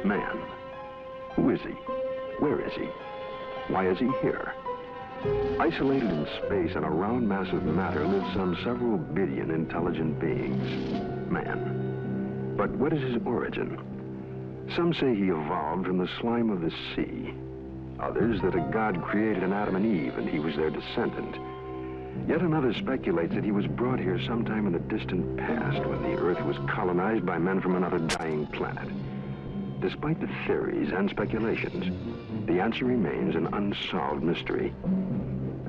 Man. Who is he? Where is he? Why is he here? Isolated in space in a round mass of matter live some several billion intelligent beings. Man. But what is his origin? Some say he evolved from the slime of the sea. Others that a god created an Adam and Eve and he was their descendant. Yet another speculates that he was brought here sometime in the distant past when the Earth was colonized by men from another dying planet. Despite the theories and speculations, the answer remains an unsolved mystery.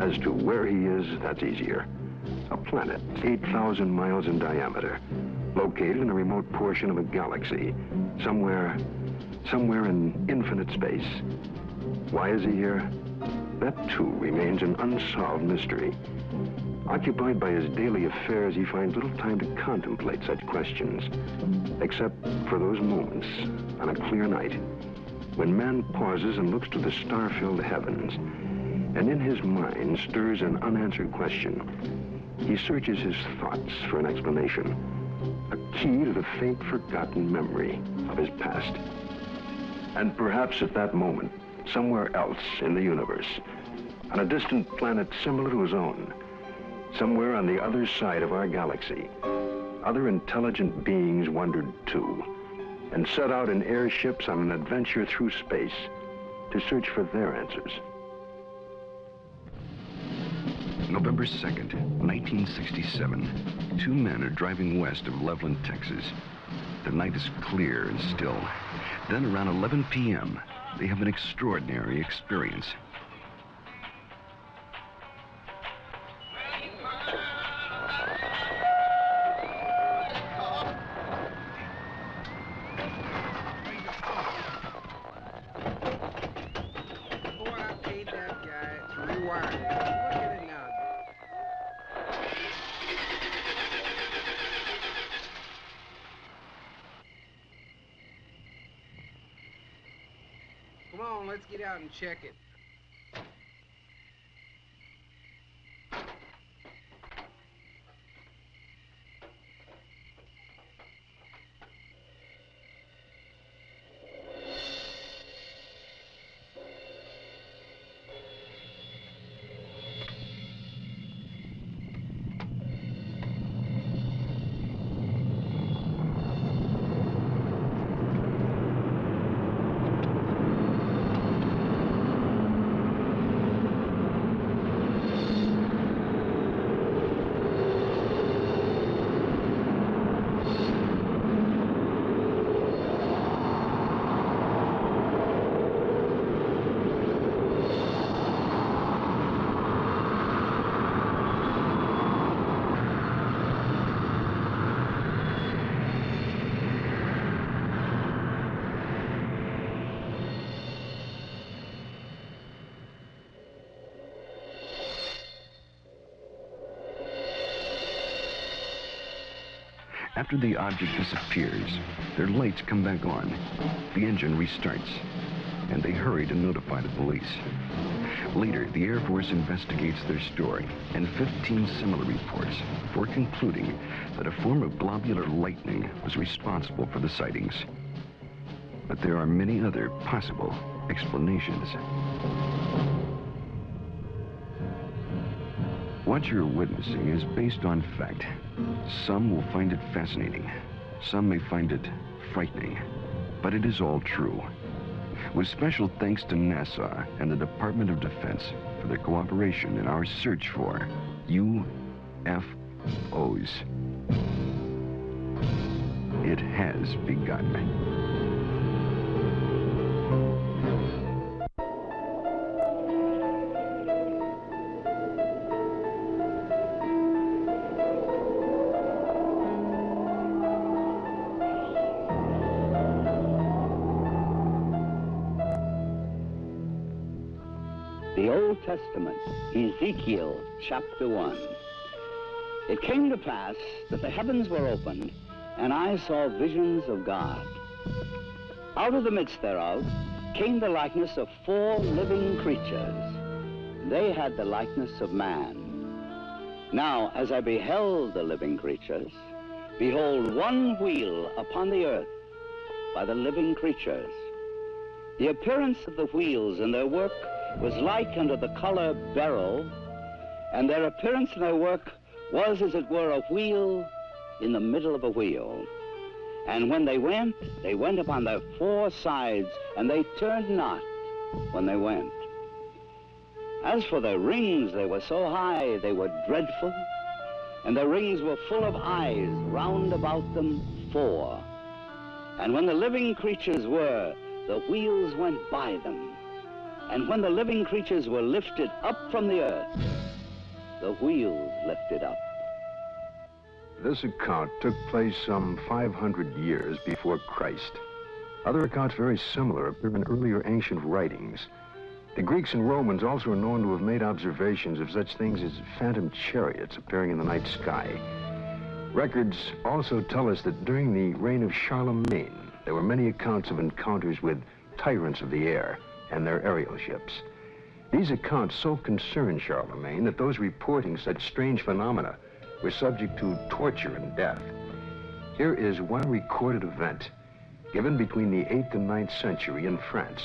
As to where he is, that's easier. A planet 8,000 miles in diameter, located in a remote portion of a galaxy, somewhere in infinite space. Why is he here? That too remains an unsolved mystery. Occupied by his daily affairs, he finds little time to contemplate such questions, except for those moments on a clear night when man pauses and looks to the star-filled heavens, and in his mind stirs an unanswered question. He searches his thoughts for an explanation, a key to the faint, forgotten memory of his past. And perhaps at that moment, somewhere else in the universe, on a distant planet similar to his own, somewhere on the other side of our galaxy, other intelligent beings wondered too, and set out in airships on an adventure through space to search for their answers. November 2nd, 1967. Two men are driving west of Loveland, Texas. The night is clear and still. Then around 11 p.m., they have an extraordinary experience. Come on, let's get out and check it. After the object disappears, their lights come back on. The engine restarts, and they hurry to notify the police. Later, the Air Force investigates their story and 15 similar reports before concluding that a form of globular lightning was responsible for the sightings. But there are many other possible explanations. What you're witnessing is based on fact. Some will find it fascinating. Some may find it frightening. But it is all true. With special thanks to NASA and the Department of Defense for their cooperation in our search for UFOs. It has begun. The Old Testament, Ezekiel chapter 1. It came to pass that the heavens were opened, and I saw visions of God. Out of the midst thereof came the likeness of 4 living creatures. They had the likeness of man. Now, as I beheld the living creatures, behold, one wheel upon the earth by the living creatures The appearance of the wheels and their work was like unto the color beryl, and their appearance and their work was, as it were, a wheel in the middle of a wheel. And when they went upon their four sides, and they turned not when they went. As for their rings, they were so high, they were dreadful, and their rings were full of eyes, round about them four. And when the living creatures were, the wheels went by them. And when the living creatures were lifted up from the earth, the wheels lifted up. This account took place some 500 years before Christ. Other accounts very similar appear in earlier ancient writings. The Greeks and Romans also are known to have made observations of such things as phantom chariots appearing in the night sky. Records also tell us that during the reign of Charlemagne, there were many accounts of encounters with tyrants of the air and their aerial ships. These accounts so concerned Charlemagne that those reporting such strange phenomena were subject to torture and death. Here is one recorded event given between the 8th and 9th century in France.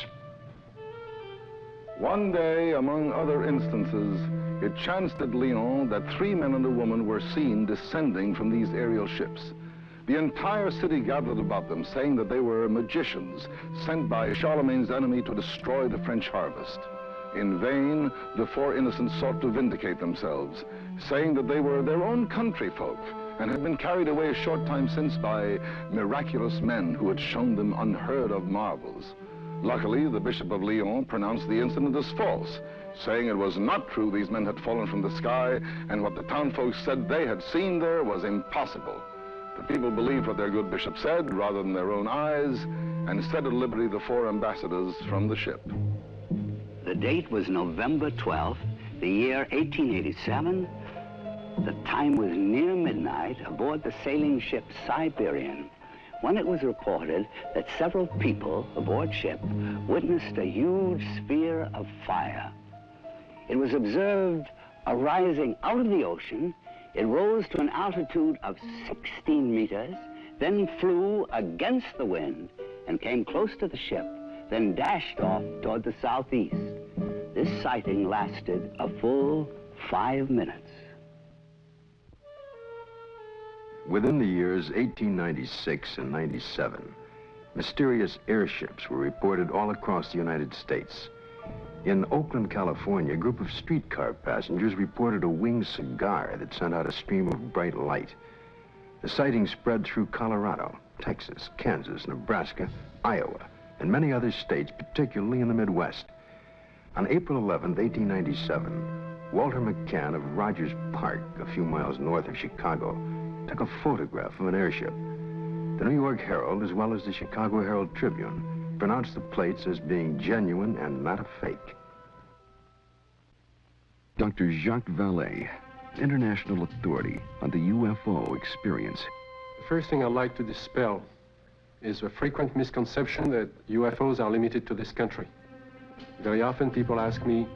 One day, among other instances, it chanced at Lyon that 3 men and a woman were seen descending from these aerial ships. The entire city gathered about them, saying that they were magicians sent by Charlemagne's enemy to destroy the French harvest. In vain, the 4 innocents sought to vindicate themselves, saying that they were their own country folk and had been carried away a short time since by miraculous men who had shown them unheard of marvels. Luckily, the Bishop of Lyon pronounced the incident as false, saying it was not true these men had fallen from the sky, and what the townfolk said they had seen there was impossible. The people believed what their good bishop said rather than their own eyes, and set at liberty the 4 ambassadors from the ship. The date was November 12th, the year 1887. The time was near midnight aboard the sailing ship Siberian, when it was reported that several people aboard ship witnessed a huge sphere of fire. It was observed arising out of the ocean. It rose to an altitude of 16 meters, then flew against the wind and came close to the ship, then dashed off toward the southeast. This sighting lasted a full 5 minutes. Within the years 1896 and 97, mysterious airships were reported all across the United States. In Oakland, California, a group of streetcar passengers reported a winged cigar that sent out a stream of bright light. The sighting spread through Colorado, Texas, Kansas, Nebraska, Iowa, and many other states, particularly in the Midwest. On April 11, 1897, Walter McCann of Rogers Park, a few miles north of Chicago, took a photograph of an airship. The New York Herald, as well as the Chicago Herald Tribune, pronounced the plates as being genuine and not a fake. Dr. Jacques Vallee, international authority on the UFO experience. The first thing I'd like to dispel is a frequent misconception that UFOs are limited to this country. Very often people ask me,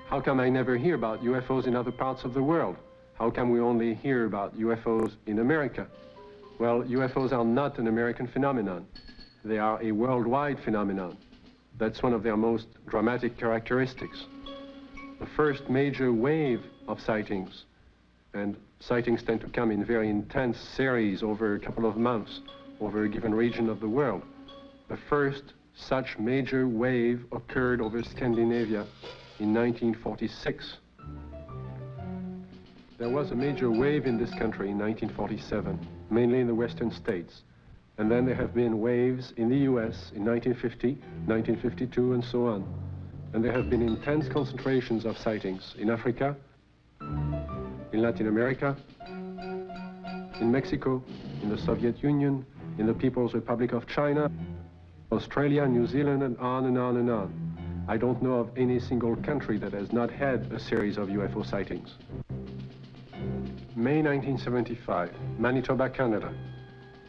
how come I never hear about UFOs in other parts of the world? How come we only hear about UFOs in America? Well, UFOs are not an American phenomenon. They are a worldwide phenomenon. That's one of their most dramatic characteristics. The first major wave of sightings, and sightings tend to come in very intense series over a couple of months, over a given region of the world. The first such major wave occurred over Scandinavia in 1946. There was a major wave in this country in 1947, mainly in the western states. And then there have been waves in the US in 1950, 1952, and so on. And there have been intense concentrations of sightings in Africa, in Latin America, in Mexico, in the Soviet Union, in the People's Republic of China, Australia, New Zealand, and on and on and on. I don't know of any single country that has not had a series of UFO sightings. May 1975, Manitoba, Canada.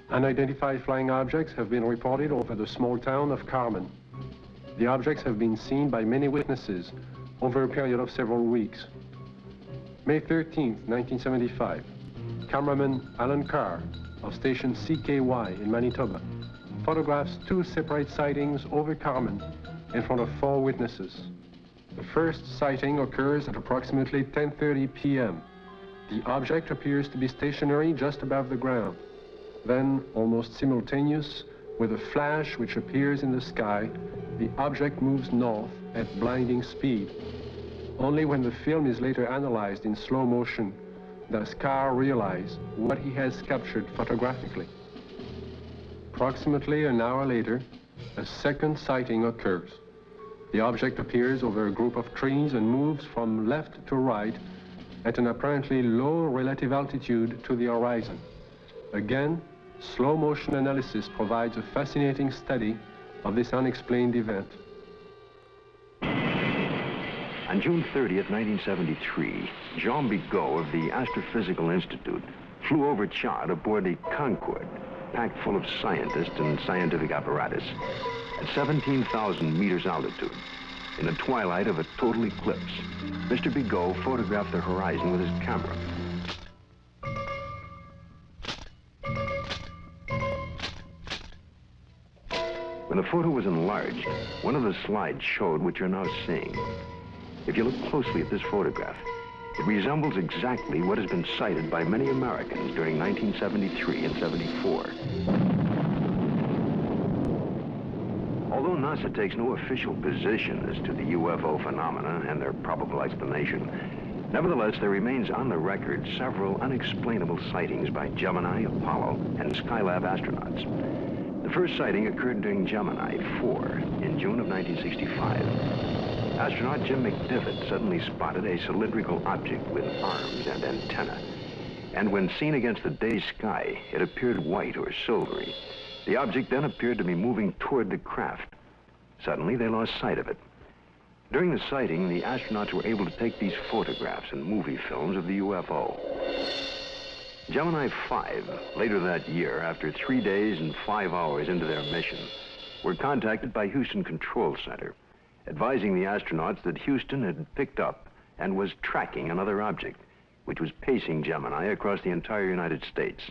Unidentified flying objects have been reported over the small town of Carmen. The objects have been seen by many witnesses over a period of several weeks. May 13, 1975, cameraman Alan Carr of station CKY in Manitoba photographs 2 separate sightings over Carmen in front of 4 witnesses. The first sighting occurs at approximately 10:30 p.m. The object appears to be stationary just above the ground. Then, almost simultaneous with a flash which appears in the sky, the object moves north at blinding speed. Only when the film is later analyzed in slow motion does Carr realize what he has captured photographically. Approximately an hour later, a second sighting occurs. The object appears over a group of trees and moves from left to right at an apparently low relative altitude to the horizon. Again, slow motion analysis provides a fascinating study of this unexplained event. On June 30th, 1973, Jean Bigot of the Astrophysical Institute flew over Chad aboard the Concorde, packed full of scientists and scientific apparatus, at 17,000 meters altitude. In the twilight of a total eclipse, Mr. Bigot photographed the horizon with his camera. When the photo was enlarged, one of the slides showed what you're now seeing. If you look closely at this photograph, it resembles exactly what has been cited by many Americans during 1973 and 74. Although NASA takes no official position as to the UFO phenomena and their probable explanation, nevertheless, there remains on the record several unexplainable sightings by Gemini, Apollo, and Skylab astronauts. The first sighting occurred during Gemini 4 in June of 1965. Astronaut Jim McDivitt suddenly spotted a cylindrical object with arms and antenna. And when seen against the day sky, it appeared white or silvery. The object then appeared to be moving toward the craft. Suddenly, they lost sight of it. During the sighting, the astronauts were able to take these photographs and movie films of the UFO. Gemini 5, later that year, after 3 days and 5 hours into their mission, were contacted by Houston Control Center, advising the astronauts that Houston had picked up and was tracking another object, which was pacing Gemini across the entire United States.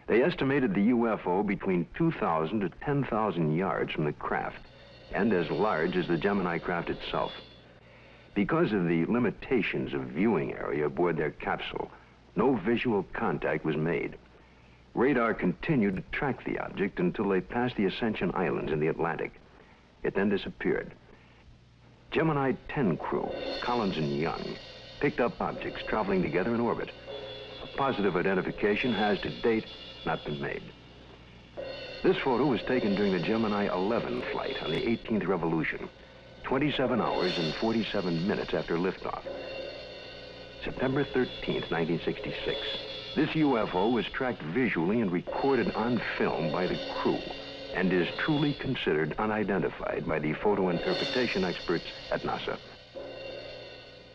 They estimated the UFO between 2,000 to 10,000 yards from the craft, and as large as the Gemini craft itself. Because of the limitations of viewing area aboard their capsule, no visual contact was made. Radar continued to track the object until they passed the Ascension Islands in the Atlantic. It then disappeared. Gemini 10 crew, Collins and Young, picked up objects traveling together in orbit. A positive identification has to date not been made. This photo was taken during the Gemini 11 flight on the 18th revolution, 27 hours and 47 minutes after liftoff. September 13th, 1966. This UFO was tracked visually and recorded on film by the crew, and is truly considered unidentified by the photo interpretation experts at NASA.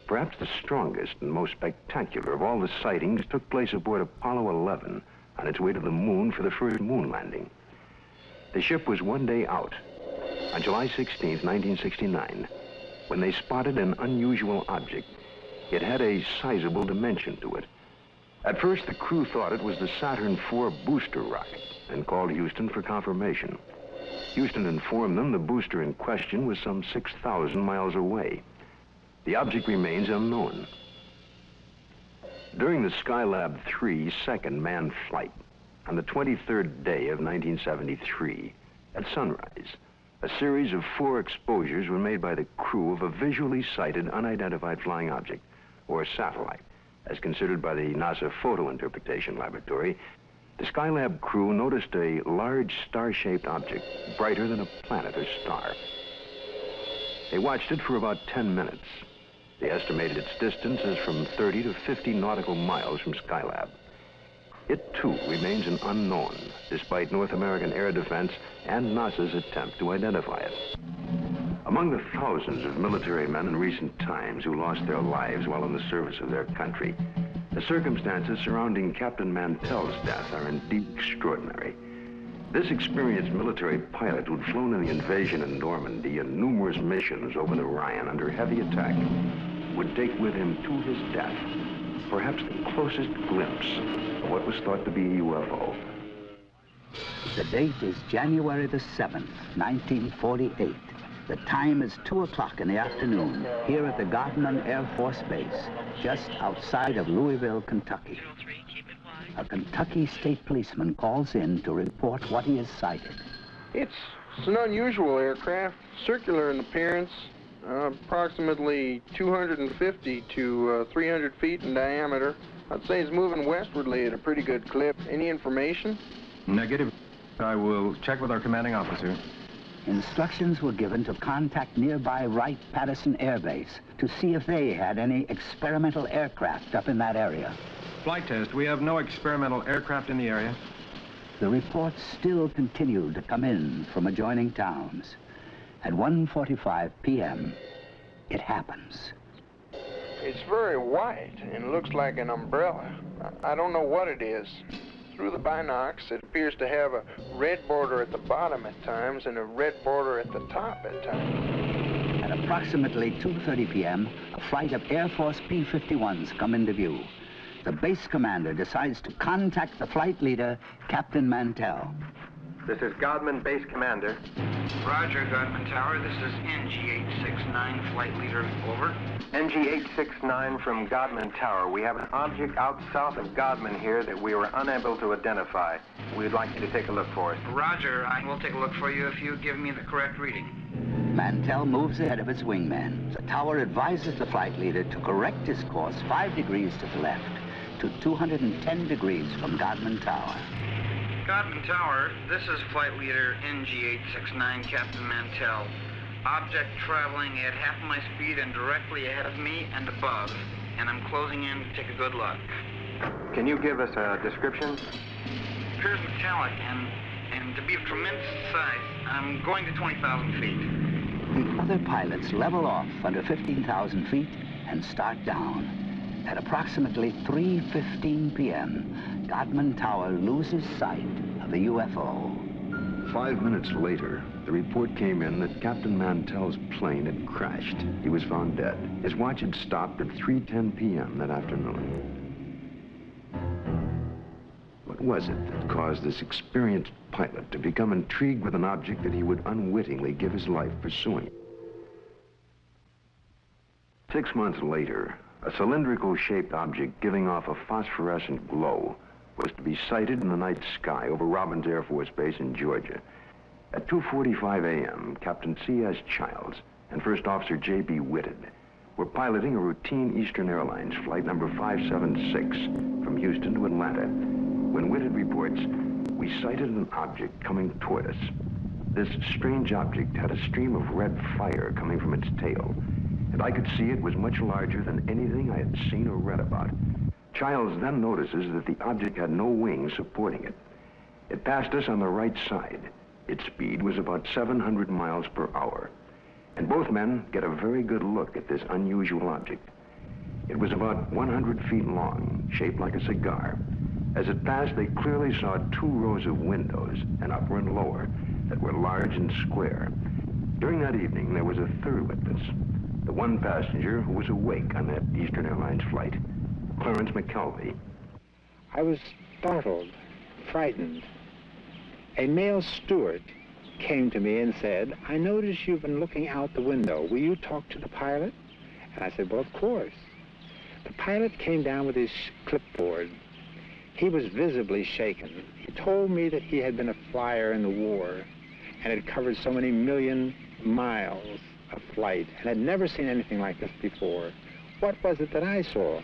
Perhaps the strongest and most spectacular of all the sightings took place aboard Apollo 11 on its way to the moon for the first moon landing. The ship was 1 day out, on July 16, 1969, when they spotted an unusual object. It had a sizable dimension to it. At first, the crew thought it was the Saturn IV booster rocket and called Houston for confirmation. Houston informed them the booster in question was some 6,000 miles away. The object remains unknown. During the Skylab 3 second manned flight, on the 23rd day of 1973, at sunrise, a series of 4 exposures were made by the crew of a visually sighted unidentified flying object, or satellite, as considered by the NASA Photo Interpretation Laboratory. The Skylab crew noticed a large star-shaped object, brighter than a planet or star. They watched it for about 10 minutes. They estimated its distance as from 30 to 50 nautical miles from Skylab. It, too, remains an unknown, despite North American air defense and NASA's attempt to identify it. Among the thousands of military men in recent times who lost their lives while in the service of their country, the circumstances surrounding Captain Mantell's death are indeed extraordinary. This experienced military pilot who'd flown in the invasion in Normandy and numerous missions over the Rhine under heavy attack would take with him to his death perhaps the closest glimpse of what was thought to be a UFO. The date is January the 7th, 1948. The time is 2 o'clock in the afternoon here at the Holloman Air Force Base, just outside of Louisville, Kentucky. A Kentucky state policeman calls in to report what he has sighted. It's an unusual aircraft, circular in appearance, approximately 250 to 300 feet in diameter. I'd say it's moving westwardly at a pretty good clip. Any information? Negative. I will check with our commanding officer. Instructions were given to contact nearby Wright-Patterson Air Base to see if they had any experimental aircraft up in that area. Flight test. We have no experimental aircraft in the area. The reports still continued to come in from adjoining towns. At 1:45 p.m., it happens. It's very white and looks like an umbrella. I don't know what it is. Through the binocs, it appears to have a red border at the bottom at times and a red border at the top at times. At approximately 2:30 p.m., a flight of Air Force P-51s come into view. The base commander decides to contact the flight leader, Captain Mantell. This is Godman Base Commander. Roger, Godman Tower. This is NG-869, flight leader. Over. NG-869 from Godman Tower. We have an object out south of Godman here that we were unable to identify. We'd like you to take a look for us. Roger, I will take a look for you if you give me the correct reading. Mantell moves ahead of his wingman. The tower advises the flight leader to correct his course 5 degrees to the left to 210 degrees from Godman Tower. Godman Tower, this is flight leader NG-869, Captain Mantell. Object traveling at half my speed and directly ahead of me and above, and I'm closing in to take a good look. Can you give us a description? It appears metallic and to be of tremendous size. I'm going to 20,000 feet. The other pilots level off under 15,000 feet and start down. At approximately 3:15 p.m., Godman Tower loses sight of the UFO. 5 minutes later, the report came in that Captain Mantell's plane had crashed. He was found dead. His watch had stopped at 3:10 p.m. that afternoon. What was it that caused this experienced pilot to become intrigued with an object that he would unwittingly give his life pursuing? 6 months later, a cylindrical-shaped object giving off a phosphorescent glow was to be sighted in the night sky over Robbins Air Force Base in Georgia. At 2:45 a.m., Captain C.S. Childs and First Officer J.B. Whitted were piloting a routine Eastern Airlines flight number 576 from Houston to Atlanta. When Whitted reports, we sighted an object coming toward us. This strange object had a stream of red fire coming from its tail, and I could see it was much larger than anything I had seen or read about. Childs then notices that the object had no wings supporting it. It passed us on the right side. Its speed was about 700 miles per hour. And both men get a very good look at this unusual object. It was about 100 feet long, shaped like a cigar. As it passed, they clearly saw 2 rows of windows, an upper and lower, that were large and square. During that evening, there was a third witness, the one passenger who was awake on that Eastern Airlines flight, Clarence McKelvey. I was startled, frightened. A male steward came to me and said, "I notice you've been looking out the window. Will you talk to the pilot?" And I said, "Well, of course." The pilot came down with his clipboard. He was visibly shaken. He told me that he had been a flyer in the war and had covered so many million miles of flight and had never seen anything like this before. What was it that I saw?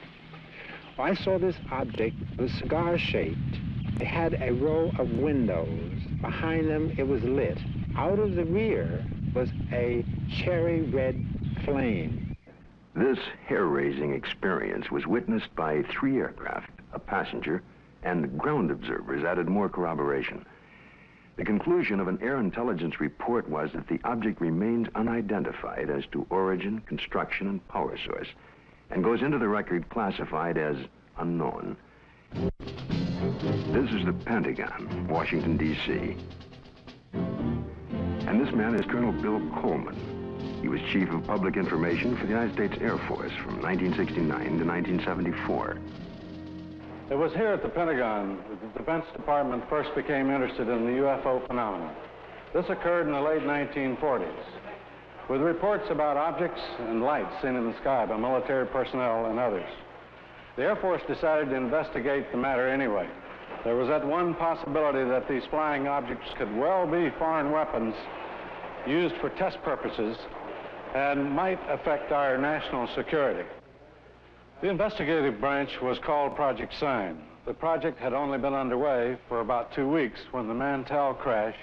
Well, I saw this object was cigar-shaped. It had a row of windows. Behind them, it was lit. Out of the rear was a cherry red flame. This hair-raising experience was witnessed by 3 aircraft, a passenger, and ground observers added more corroboration. The conclusion of an air intelligence report was that the object remains unidentified as to origin, construction, and power source, and goes into the record classified as unknown. This is the Pentagon, Washington, D.C. And this man is Colonel Bill Coleman. He was Chief of Public Information for the United States Air Force from 1969 to 1974. It was here at the Pentagon that the Defense Department first became interested in the UFO phenomenon. This occurred in the late 1940s. with reports about objects and lights seen in the sky by military personnel and others. The Air Force decided to investigate the matter anyway. There was that one possibility that these flying objects could well be foreign weapons used for test purposes and might affect our national security. The investigative branch was called Project Sign. The project had only been underway for about 2 weeks when the Mantell crash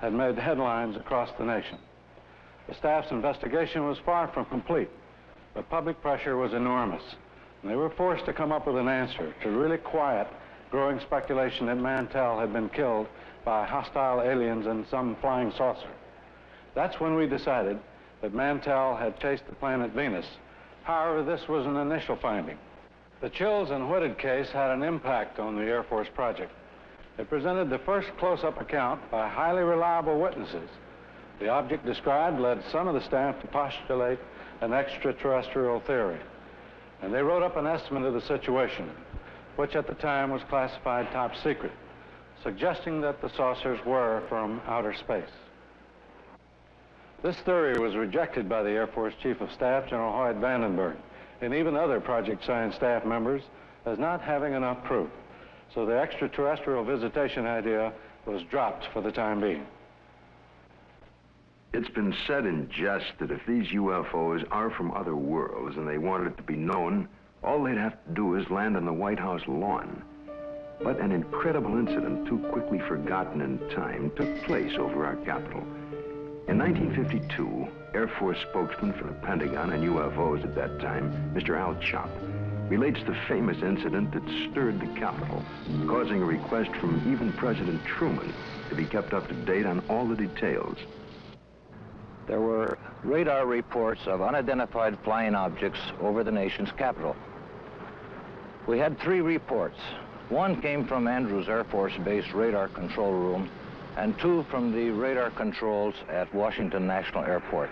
had made headlines across the nation. The staff's investigation was far from complete, but public pressure was enormous, and they were forced to come up with an answer to really quiet growing speculation that Mantell had been killed by hostile aliens and some flying saucer. That's when we decided that Mantell had chased the planet Venus. However, this was an initial finding. The Chills and Whitted case had an impact on the Air Force project. It presented the first close-up account by highly reliable witnesses. The object described led some of the staff to postulate an extraterrestrial theory. And they wrote up an estimate of the situation, which at the time was classified top secret, suggesting that the saucers were from outer space. This theory was rejected by the Air Force Chief of Staff, General Hoyt Vandenberg, and even other Project Sign staff members as not having enough proof. So the extraterrestrial visitation idea was dropped for the time being. It's been said in jest that if these UFOs are from other worlds and they wanted it to be known, all they'd have to do is land on the White House lawn. But an incredible incident, too quickly forgotten in time, took place over our Capitol. In 1952, Air Force spokesman for the Pentagon and UFOs at that time, Mr. Al Chop, relates the famous incident that stirred the Capitol, causing a request from even President Truman to be kept up to date on all the details. There were radar reports of unidentified flying objects over the nation's capital. We had 3 reports. One came from Andrews Air Force Base radar control room, and 2 from the radar controls at Washington National Airport.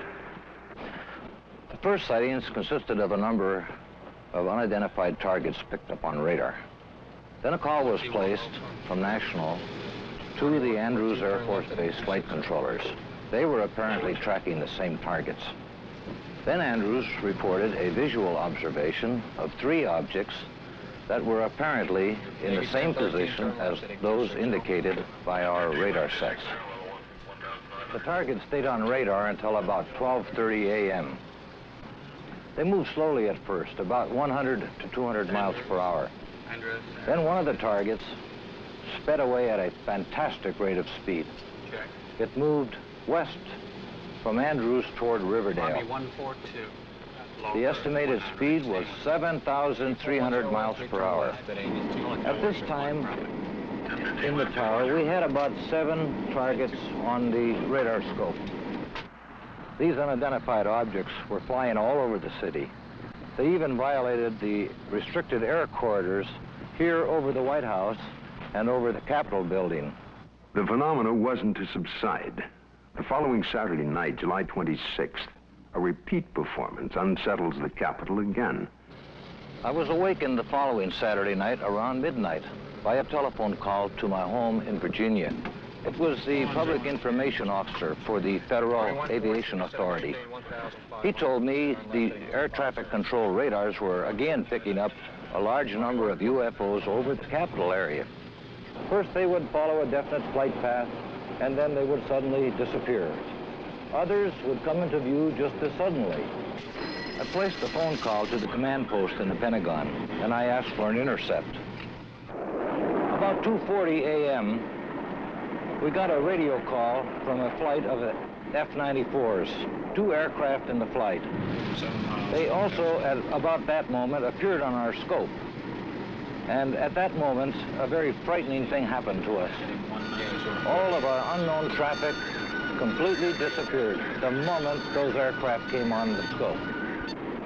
The first sightings consisted of a number of unidentified targets picked up on radar. Then a call was placed from National to the Andrews Air Force Base flight controllers. They were apparently tracking the same targets. Then Andrews reported a visual observation of 3 objects that were apparently in the same position as those indicated by our radar sets. The targets stayed on radar until about 12:30 a.m. They moved slowly at first, about 100 to 200 miles per hour. Then one of the targets sped away at a fantastic rate of speed. It moved west from Andrews toward Riverdale. The estimated speed was 7,300 miles per hour. At this time, in the tower, we had about 7 targets on the radar scope. These unidentified objects were flying all over the city. They even violated the restricted air corridors here over the White House and over the Capitol building. The phenomena wasn't to subside. The following Saturday night, July 26th, a repeat performance unsettles the Capitol again. I was awakened the following Saturday night around midnight by a telephone call to my home in Virginia. It was the public information officer for the Federal Aviation Authority. He told me the air traffic control radars were again picking up a large number of UFOs over the Capitol area. First, they would follow a definite flight path, and then they would suddenly disappear. Others would come into view just as suddenly. I placed a phone call to the command post in the Pentagon, and I asked for an intercept. About 2:40 a.m., we got a radio call from a flight of F-94s, 2 aircraft in the flight. They also, at about that moment, appeared on our scope. And at that moment, a very frightening thing happened to us. All of our unknown traffic completely disappeared the moment those aircraft came on the scope.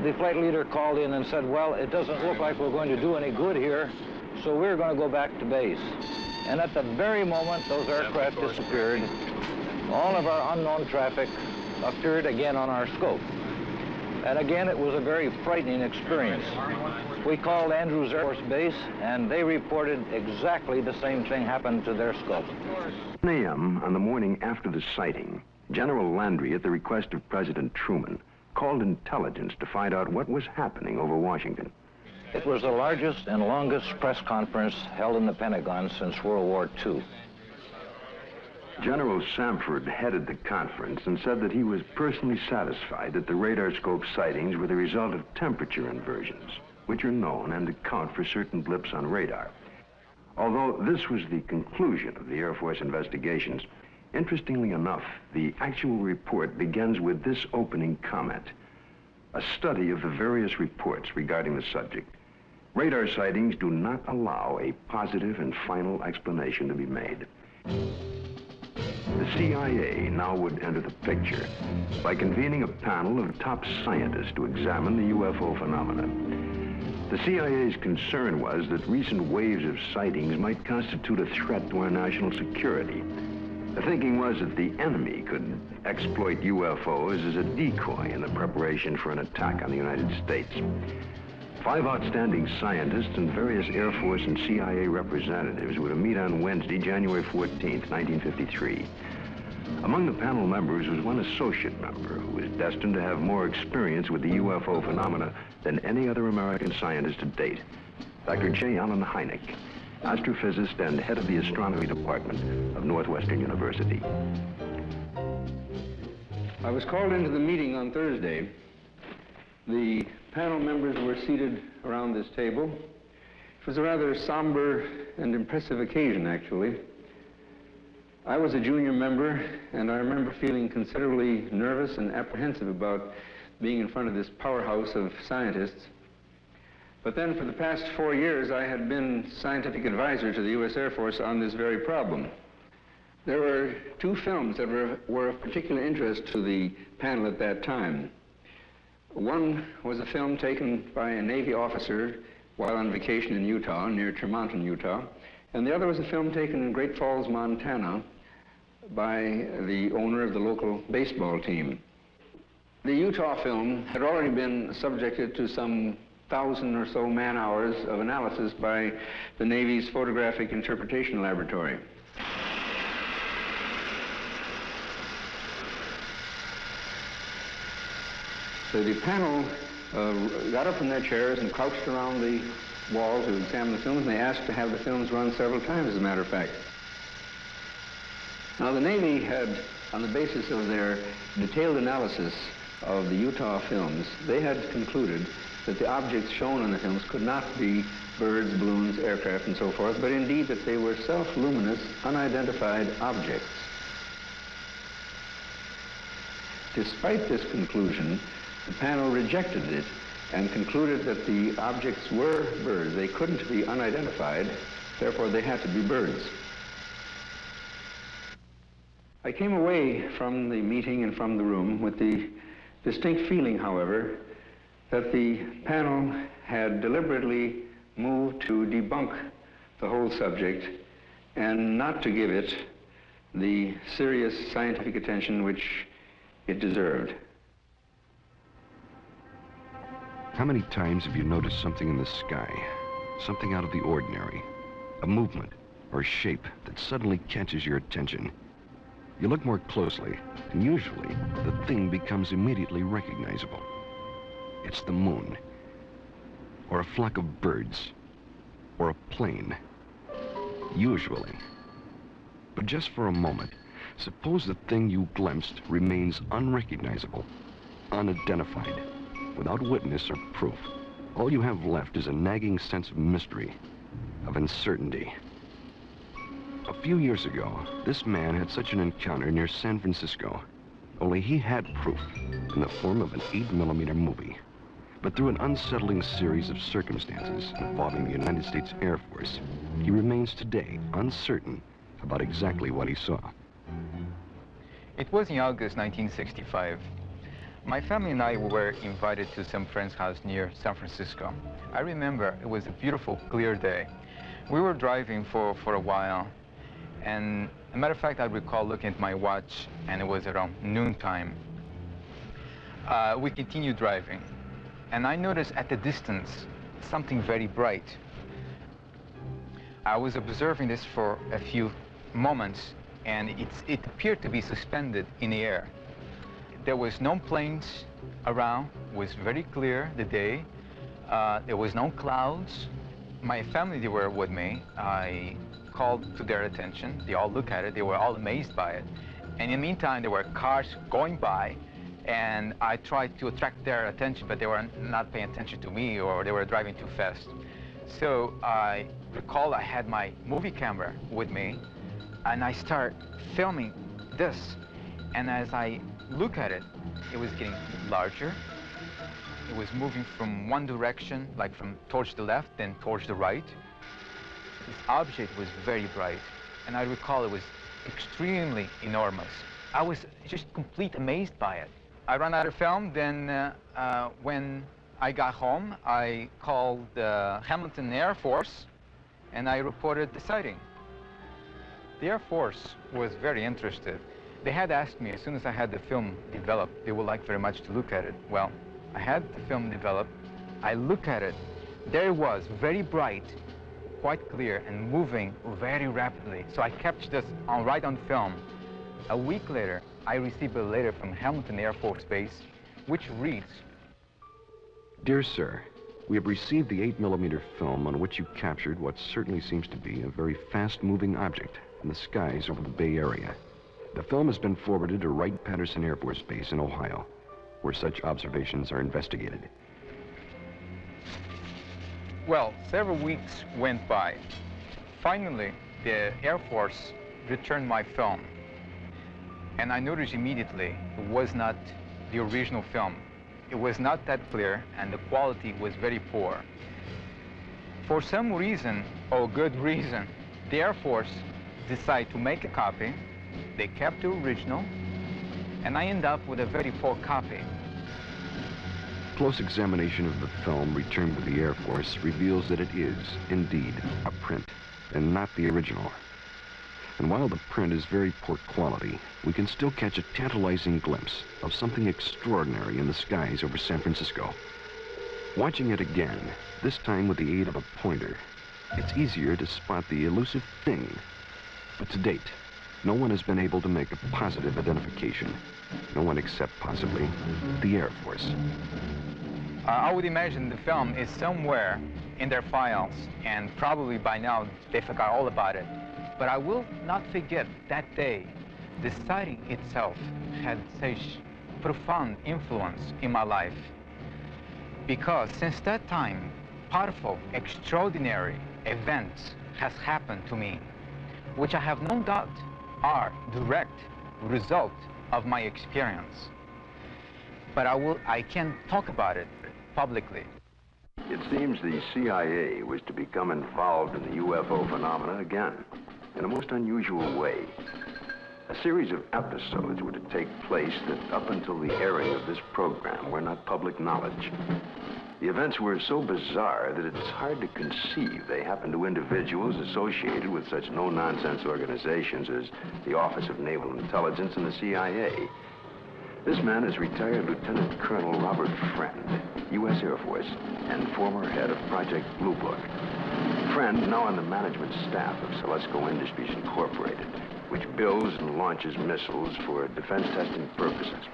The flight leader called in and said, well, it doesn't look like we're going to do any good here, so we're going to go back to base. And at the very moment those aircraft disappeared, all of our unknown traffic appeared again on our scope. And again, it was a very frightening experience. We called Andrews Air Force Base, and they reported exactly the same thing happened to their scope. 10 a.m. on the morning after the sighting, General Landry, at the request of President Truman, called intelligence to find out what was happening over Washington. It was the largest and longest press conference held in the Pentagon since World War II. General Samford headed the conference and said that he was personally satisfied that the radar scope sightings were the result of temperature inversions, which are known and account for certain blips on radar. Although this was the conclusion of the Air Force investigations, interestingly enough, the actual report begins with this opening comment: a study of the various reports regarding the subject. Radar sightings do not allow a positive and final explanation to be made. The CIA now would enter the picture by convening a panel of top scientists to examine the UFO phenomena. The CIA's concern was that recent waves of sightings might constitute a threat to our national security. The thinking was that the enemy could exploit UFOs as a decoy in the preparation for an attack on the United States. 5 outstanding scientists and various Air Force and CIA representatives were to meet on Wednesday, January 14th, 1953. Among the panel members was one associate member who was destined to have more experience with the UFO phenomena than any other American scientist to date, Dr. J. Allen Hynek, astrophysicist and head of the astronomy department of Northwestern University. I was called into the meeting on Thursday. The panel members were seated around this table. It was a rather somber and impressive occasion, actually. I was a junior member, and I remember feeling considerably nervous and apprehensive about being in front of this powerhouse of scientists. But then for the past 4 years, I had been scientific advisor to the U.S. Air Force on this very problem. There were 2 films that were of particular interest to the panel at that time. One was a film taken by a Navy officer while on vacation in Utah, near Tremonton, Utah, and the other was a film taken in Great Falls, Montana, by the owner of the local baseball team. The Utah film had already been subjected to some 1,000 or so man-hours of analysis by the Navy's Photographic Interpretation Laboratory. So the panel got up from their chairs and crouched around the wall to examine the films, and they asked to have the films run several times, as a matter of fact. Now, the Navy had, on the basis of their detailed analysis of the Utah films, they had concluded that the objects shown in the films could not be birds, balloons, aircraft, and so forth, but indeed that they were self-luminous, unidentified objects. Despite this conclusion, the panel rejected it and concluded that the objects were birds. They couldn't be unidentified, therefore they had to be birds. I came away from the meeting and from the room with the distinct feeling, however, that the panel had deliberately moved to debunk the whole subject and not to give it the serious scientific attention which it deserved. How many times have you noticed something in the sky, something out of the ordinary, a movement or shape that suddenly catches your attention? You look more closely, and usually the thing becomes immediately recognizable. It's the moon, or a flock of birds, or a plane, usually. But just for a moment, suppose the thing you glimpsed remains unrecognizable, unidentified, without witness or proof. All you have left is a nagging sense of mystery, of uncertainty. A few years ago, this man had such an encounter near San Francisco, only he had proof in the form of an 8mm movie. But through an unsettling series of circumstances involving the United States Air Force, he remains today uncertain about exactly what he saw. It was in August 1965. My family and I were invited to some friend's house near San Francisco. I remember it was a beautiful, clear day. We were driving for a while, and as a matter of fact, I recall looking at my watch, and it was around noontime. We continued driving, and I noticed at the distance something very bright. I was observing this for a few moments, and it appeared to be suspended in the air. There was no planes around. It was very clear, the day. There was no clouds. My family, they were with me. I called to their attention. They all looked at it. They were all amazed by it. And in the meantime, there were cars going by, and I tried to attract their attention, but they were not paying attention to me, or they were driving too fast. So I recall I had my movie camera with me, and I start filming this. And as I look at it, it was getting larger. It was moving from one direction, like from towards the left, then towards the right. This object was very bright, and I recall it was extremely enormous. I was just completely amazed by it. I ran out of film. Then when I got home, I called the Holloman Air Force, and I reported the sighting. The Air Force was very interested. They had asked me, as soon as I had the film developed, they would like very much to look at it. Well, I had the film developed. I look at it. There it was, very bright, quite clear, and moving very rapidly. So I captured this right on film. A week later, I received a letter from Holloman Air Force Base, which reads, Dear Sir, we have received the 8mm film on which you captured what certainly seems to be a very fast-moving object in the skies over the Bay Area. The film has been forwarded to Wright-Patterson Air Force Base in Ohio, where such observations are investigated. Well, several weeks went by. Finally, the Air Force returned my film, and I noticed immediately it was not the original film. It was not that clear, and the quality was very poor. For some reason, or good reason, the Air Force decided to make a copy. They kept the original, and I end up with a very poor copy. Close examination of the film returned to the Air Force reveals that it is, indeed, a print, and not the original. And while the print is very poor quality, we can still catch a tantalizing glimpse of something extraordinary in the skies over San Francisco. Watching it again, this time with the aid of a pointer, it's easier to spot the elusive thing. But to date, no one has been able to make a positive identification. No one except possibly the Air Force. I would imagine the film is somewhere in their files, and probably by now they forgot all about it. But I will not forget that day. The sighting itself had such profound influence in my life, because since that time, powerful, extraordinary events has happened to me, which I have no doubt are direct result of my experience. But I can't talk about it publicly. It seems the CIA was to become involved in the UFO phenomena again, in a most unusual way. A series of episodes were to take place that up until the airing of this program were not public knowledge. The events were so bizarre that it's hard to conceive they happened to individuals associated with such no-nonsense organizations as the Office of Naval Intelligence and the CIA. This man is retired Lieutenant Colonel Robert Friend, U.S. Air Force, and former head of Project Blue Book. Friend, now on the management staff of Celesco Industries Incorporated, which builds and launches missiles for defense testing purposes.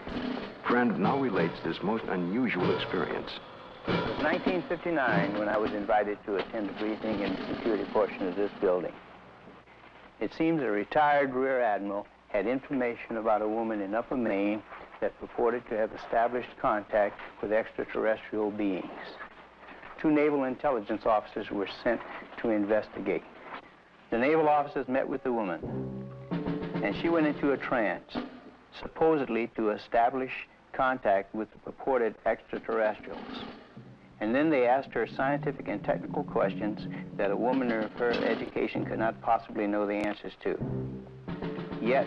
Friend now relates this most unusual experience. It was 1959 when I was invited to attend a briefing in the security portion of this building. It seems a retired Rear Admiral had information about a woman in Upper Maine that purported to have established contact with extraterrestrial beings. 2 naval intelligence officers were sent to investigate. The naval officers met with the woman, and she went into a trance, supposedly to establish contact with the purported extraterrestrials. And then they asked her scientific and technical questions that a woman of her education could not possibly know the answers to. Yet,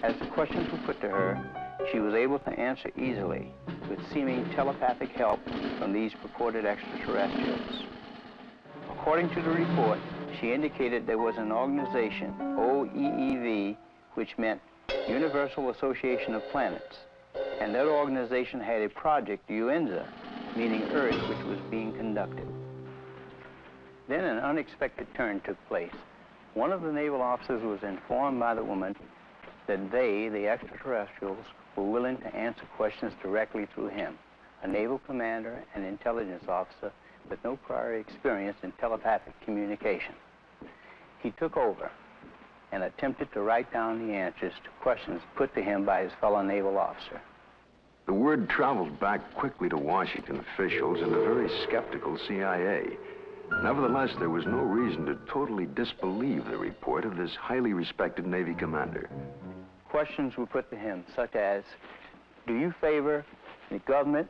as the questions were put to her, she was able to answer easily with seeming telepathic help from these purported extraterrestrials. According to the report, she indicated there was an organization, OEEV, which meant Universal Association of Planets, and that organization had a project, UNZA, meaning Earth, which was being conducted. Then an unexpected turn took place. One of the naval officers was informed by the woman that they, the extraterrestrials, were willing to answer questions directly through him, a naval commander and intelligence officer with no prior experience in telepathic communication. He took over and attempted to write down the answers to questions put to him by his fellow naval officer. The word traveled back quickly to Washington officials and a very skeptical CIA. Nevertheless, there was no reason to totally disbelieve the report of this highly respected Navy commander. Questions were put to him, such as, do you favor the government,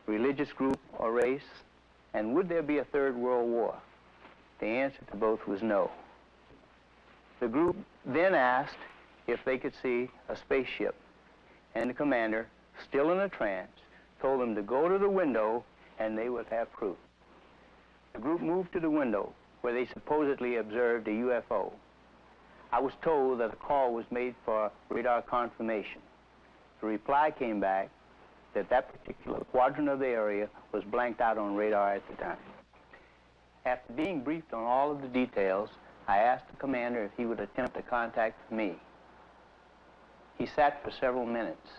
religious group, or race? And would there be a third world war? The answer to both was no. The group then asked if they could see a spaceship, and the commander, still in a trance, told them to go to the window and they would have proof. The group moved to the window where they supposedly observed a UFO. I was told that a call was made for radar confirmation. The reply came back that that particular quadrant of the area was blanked out on radar at the time. After being briefed on all of the details, I asked the commander if he would attempt to contact me. He sat for several minutes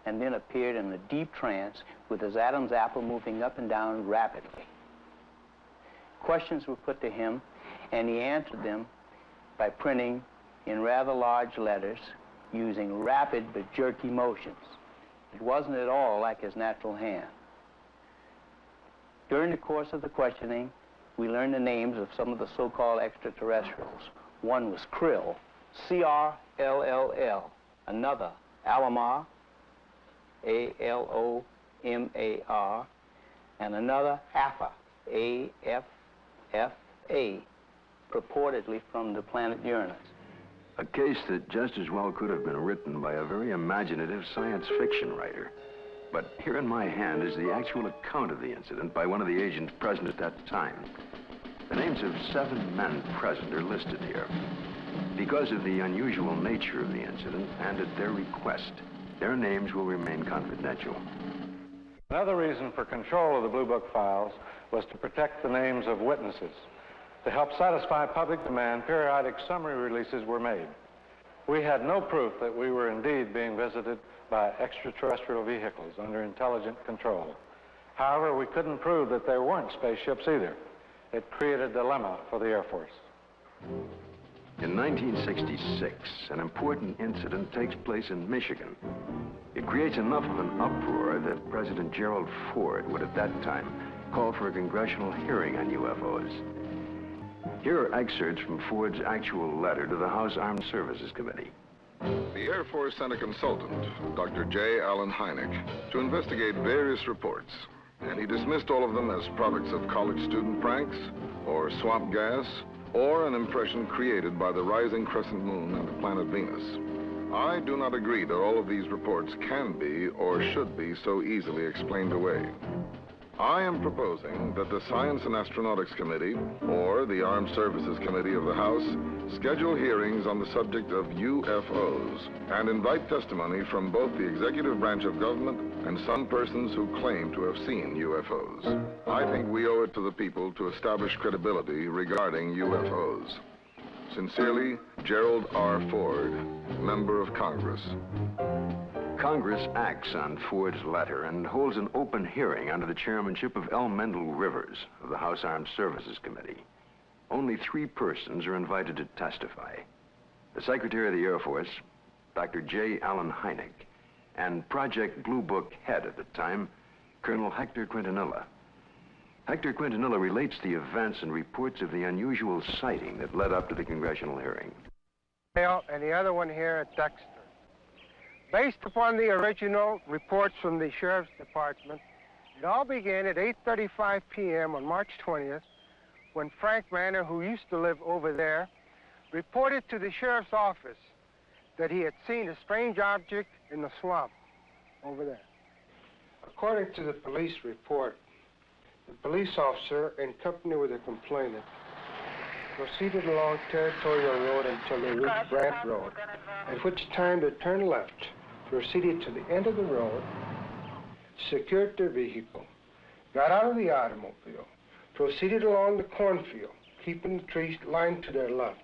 and then appeared in a deep trance with his Adam's apple moving up and down rapidly. Questions were put to him, and he answered them by printing in rather large letters using rapid but jerky motions. It wasn't at all like his natural hand. During the course of the questioning, we learned the names of some of the so-called extraterrestrials. One was Krill, C-R-L-L-L. Another, Alomar, A-L-O-M-A-R. And another, Affa, A-F-F-A, purportedly from the planet Uranus. A case that just as well could have been written by a very imaginative science fiction writer. But here in my hand is the actual account of the incident by one of the agents present at that time. The names of 7 men present are listed here. Because of the unusual nature of the incident and at their request, their names will remain confidential. Another reason for control of the Blue Book files was to protect the names of witnesses. To help satisfy public demand, periodic summary releases were made. We had no proof that we were indeed being visited by extraterrestrial vehicles under intelligent control. However, we couldn't prove that there weren't spaceships either. It created a dilemma for the Air Force. In 1966, an important incident takes place in Michigan. It creates enough of an uproar that President Gerald Ford would at that time call for a congressional hearing on UFOs. Here are excerpts from Ford's actual letter to the House Armed Services Committee. The Air Force sent a consultant, Dr. J. Allen Hynek, to investigate various reports, and he dismissed all of them as products of college student pranks, or swamp gas, or an impression created by the rising crescent moon and the planet Venus. I do not agree that all of these reports can be or should be so easily explained away. I am proposing that the Science and Astronautics Committee, or the Armed Services Committee of the House, schedule hearings on the subject of UFOs and invite testimony from both the executive branch of government and some persons who claim to have seen UFOs. I think we owe it to the people to establish credibility regarding UFOs. Sincerely, Gerald R. Ford, Member of Congress. Congress acts on Ford's letter and holds an open hearing under the chairmanship of L. Mendel Rivers of the House Armed Services Committee. Only 3 persons are invited to testify. The Secretary of the Air Force, Dr. J. Allen Hynek, and Project Blue Book head at the time, Colonel Hector Quintanilla. Hector Quintanilla relates the events and reports of the unusual sighting that led up to the congressional hearing. And the other one here at Dexter. Based upon the original reports from the Sheriff's Department, it all began at 8:35 p.m. on March 20th, when Frank Manor, who used to live over there, reported to the Sheriff's office that he had seen a strange object in the swamp over there. According to the police report, the police officer, in company with the complainant, proceeded along Territorial Road until they reached Brant Road, at which time they turned left, proceeded to the end of the road, secured their vehicle, got out of the automobile, proceeded along the cornfield, keeping the trees lined to their left.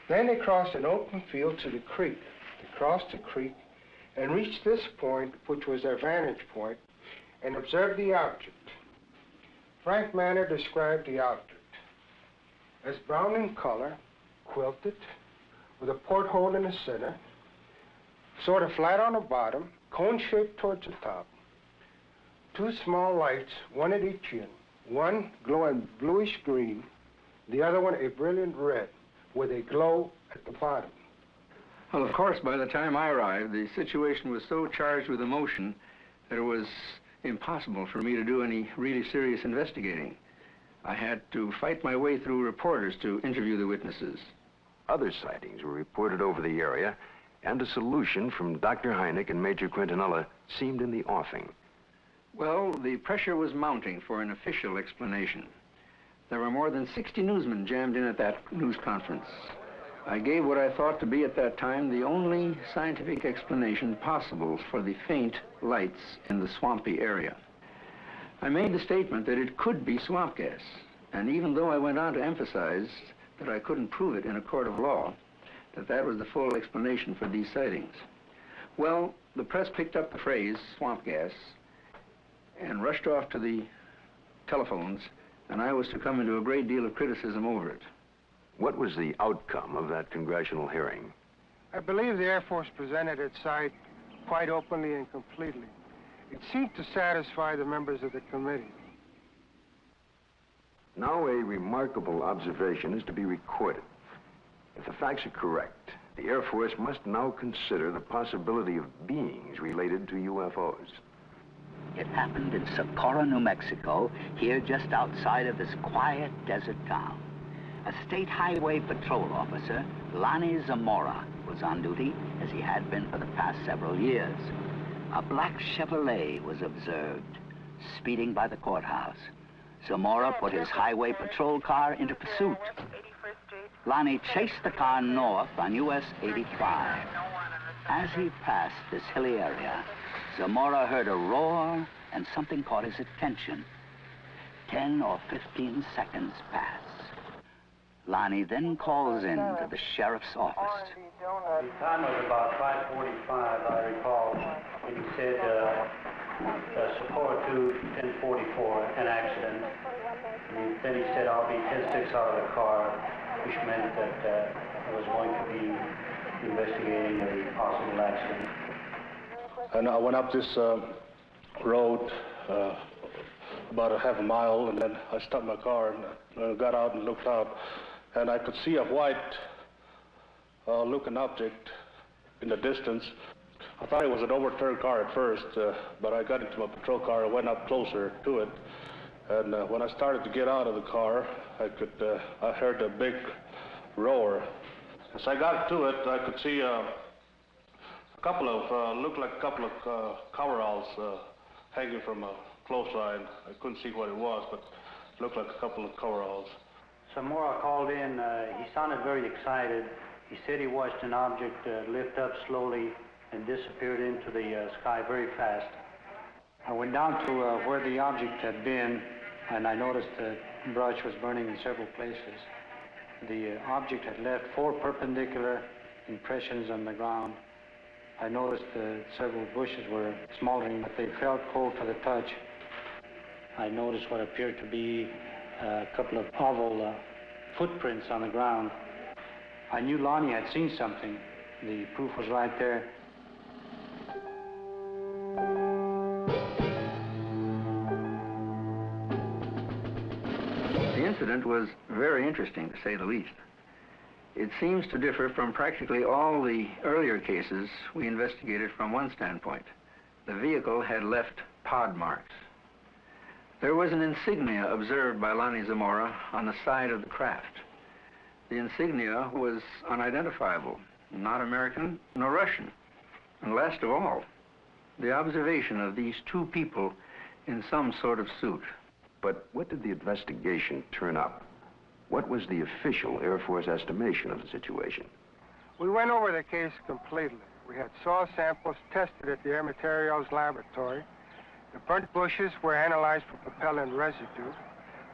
Then they crossed an open field to the creek. They crossed the creek and reached this point, which was their vantage point, and observed the object. Frank Manor described the object as brown in color, quilted, with a porthole in the center, sort of flat on the bottom, cone-shaped towards the top. Two small lights, one at each end, one glowing bluish green, the other one a brilliant red, with a glow at the bottom. Well, of course, by the time I arrived, the situation was so charged with emotion that it was impossible for me to do any really serious investigating. I had to fight my way through reporters to interview the witnesses. Other sightings were reported over the area, and a solution from Dr. Hynek and Major Quintanilla seemed in the offing. Well, the pressure was mounting for an official explanation. There were more than 60 newsmen jammed in at that news conference. I gave what I thought to be at that time the only scientific explanation possible for the faint lights in the swampy area. I made the statement that it could be swamp gas, and even though I went on to emphasize that I couldn't prove it in a court of law, that was the full explanation for these sightings. Well, the press picked up the phrase, swamp gas, and rushed off to the telephones, and I was to come into a great deal of criticism over it. What was the outcome of that congressional hearing? I believe the Air Force presented its side quite openly and completely. It seemed to satisfy the members of the committee. Now a remarkable observation is to be recorded. If the facts are correct, the Air Force must now consider the possibility of beings related to UFOs. It happened in Socorro, New Mexico, here just outside of this quiet desert town. A state highway patrol officer, Lonnie Zamora, was on duty, as he had been for the past several years. A black Chevrolet was observed, speeding by the courthouse. Zamora put his highway patrol car into pursuit. Lonnie chased the car north on US 85. As he passed this hilly area, Zamora heard a roar and something caught his attention. 10 or 15 seconds pass. Lonnie then calls in to the sheriff's office. The time was about 5:45, I recall, and he said, Socorro to 1044, an accident. And then he said, I'll be 10-6 out of the car, which meant that I was going to be investigating a possible accident. And I went up this road about a half a mile, and then I stopped my car and got out and looked out, and I could see a white looking object in the distance. I thought it was an overturned car at first, but I got into my patrol car and went up closer to it. And when I started to get out of the car, I heard a big roar. As I got to it, I could see a couple of, looked like a couple of coveralls hanging from a clothesline. I couldn't see what it was, but it looked like a couple of coveralls. Zamora called in. He sounded very excited. He said he watched an object lift up slowly and disappeared into the sky very fast. I went down to where the object had been, and I noticed the brush was burning in several places. The object had left 4 perpendicular impressions on the ground. I noticed several bushes were smoldering, but they felt cold to the touch. I noticed what appeared to be a couple of oval footprints on the ground. I knew Lonnie had seen something. The proof was right there. The incident was very interesting, to say the least. It seems to differ from practically all the earlier cases we investigated from one standpoint. The vehicle had left pod marks. There was an insignia observed by Lonnie Zamora on the side of the craft. The insignia was unidentifiable, not American nor Russian. And last of all, the observation of these 2 people in some sort of suit. But what did the investigation turn up? What was the official Air Force estimation of the situation? We went over the case completely. We had soil samples tested at the Air Materials Laboratory. The burnt bushes were analyzed for propellant residue.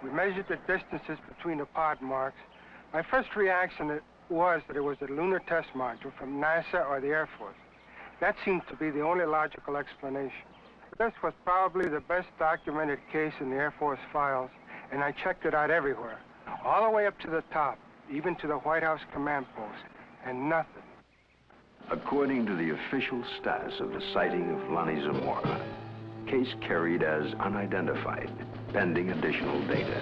We measured the distances between the pod marks. My first reaction was that it was a lunar test module from NASA or the Air Force. That seemed to be the only logical explanation. This was probably the best documented case in the Air Force files, and I checked it out everywhere, all the way up to the top, even to the White House command post, and nothing. According to the official status of the sighting of Lonnie Zamora, case carried as unidentified, pending additional data.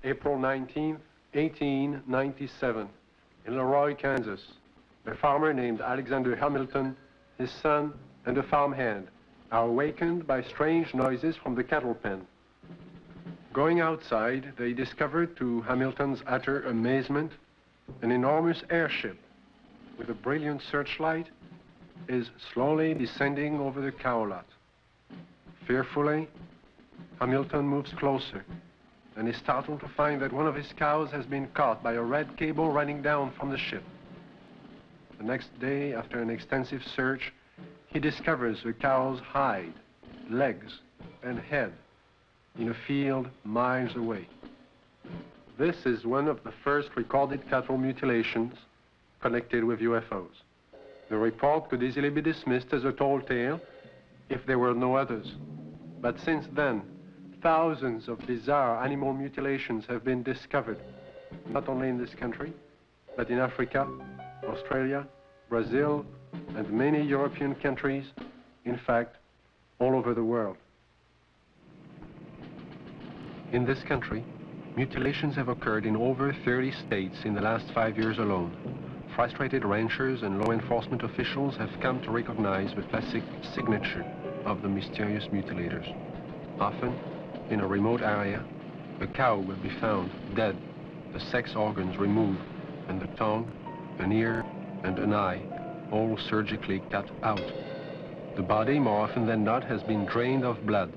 April 19, 1897, in Leroy, Kansas. A farmer named Alexander Hamilton, his son, and a farmhand are awakened by strange noises from the cattle pen. Going outside, they discovered, to Hamilton's utter amazement, an enormous airship with a brilliant searchlight is slowly descending over the cow lot. Fearfully, Hamilton moves closer and is startled to find that one of his cows has been caught by a red cable running down from the ship. The next day, after an extensive search, he discovers the cow's hide, legs, and head in a field miles away. This is one of the first recorded cattle mutilations connected with UFOs. The report could easily be dismissed as a tall tale if there were no others. But since then, thousands of bizarre animal mutilations have been discovered, not only in this country, but in Africa, Australia, Brazil, and many European countries, in fact, all over the world. In this country, mutilations have occurred in over 30 states in the last 5 years alone. Frustrated ranchers and law enforcement officials have come to recognize the classic signature of the mysterious mutilators. Often, in a remote area, a cow will be found dead, the sex organs removed, and the tongue, an ear, and an eye all surgically cut out. The body, more often than not, has been drained of blood,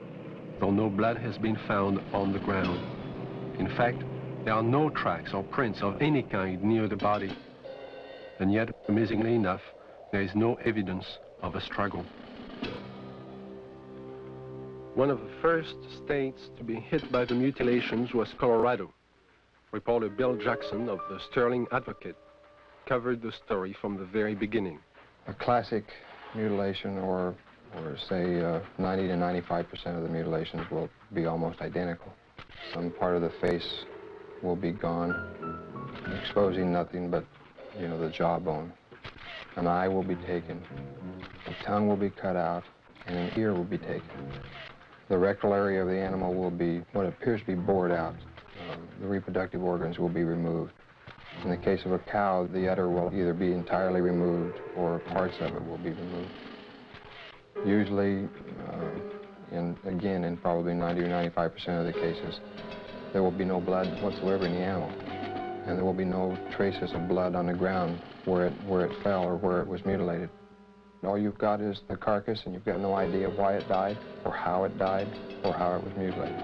though no blood has been found on the ground. In fact, there are no tracks or prints of any kind near the body. And yet, amazingly enough, there is no evidence of a struggle. One of the first states to be hit by the mutilations was Colorado. Reporter Bill Jackson of the Sterling Advocate covered the story from the very beginning. A classic mutilation, or say 90 to 95% of the mutilations will be almost identical. Some part of the face will be gone, exposing nothing but, you know, the jawbone. An eye will be taken, the tongue will be cut out, and an ear will be taken. The rectal area of the animal will be what appears to be bored out. The reproductive organs will be removed. In the case of a cow, the udder will either be entirely removed or parts of it will be removed. Usually, again, in probably 90 or 95% of the cases, there will be no blood whatsoever in the animal. And there will be no traces of blood on the ground where it fell or where it was mutilated. All you've got is the carcass, and you've got no idea why it died, or how it died, or how it was mutilated.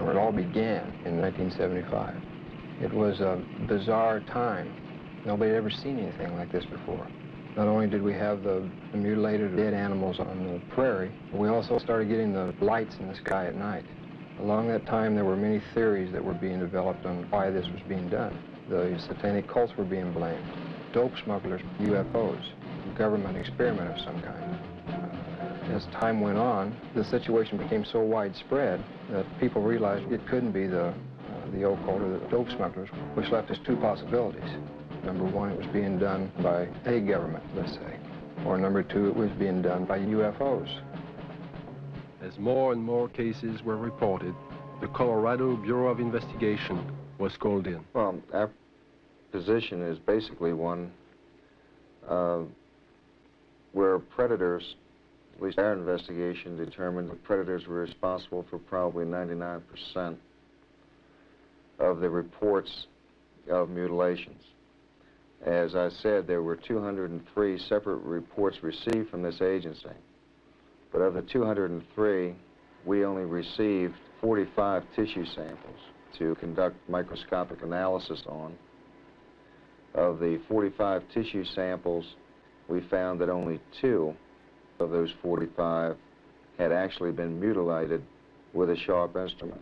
It all began in 1975. It was a bizarre time. Nobody had ever seen anything like this before. Not only did we have the mutilated dead animals on the prairie, but we also started getting the lights in the sky at night. Along that time, there were many theories that were being developed on why this was being done. The satanic cults were being blamed, dope smugglers, UFOs, a government experiment of some kind. As time went on, the situation became so widespread that people realized it couldn't be the occult or the dope smugglers, which left us two possibilities. Number one, it was being done by a government, let's say. Or number two, it was being done by UFOs. As more and more cases were reported, the Colorado Bureau of Investigation was called in. Well, our position is basically one where predators, at least our investigation determined that predators were responsible for probably 99% of the reports of mutilations. As I said, there were 203 separate reports received from this agency. But of the 203, we only received 45 tissue samples to conduct microscopic analysis on. Of the 45 tissue samples, we found that only 2 of those 45 had actually been mutilated with a sharp instrument.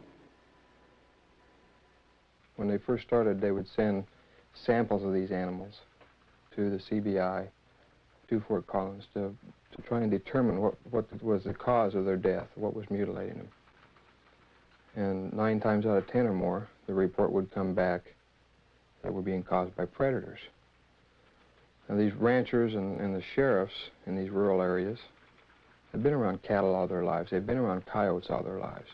When they first started, they would send samples of these animals to the CBI, to Fort Collins, to try and determine what was the cause of their death, what was mutilating them. And 9 times out of 10 or more, the report would come back that were being caused by predators. Now, these ranchers and the sheriffs in these rural areas had been around cattle all their lives. They'd been around coyotes all their lives.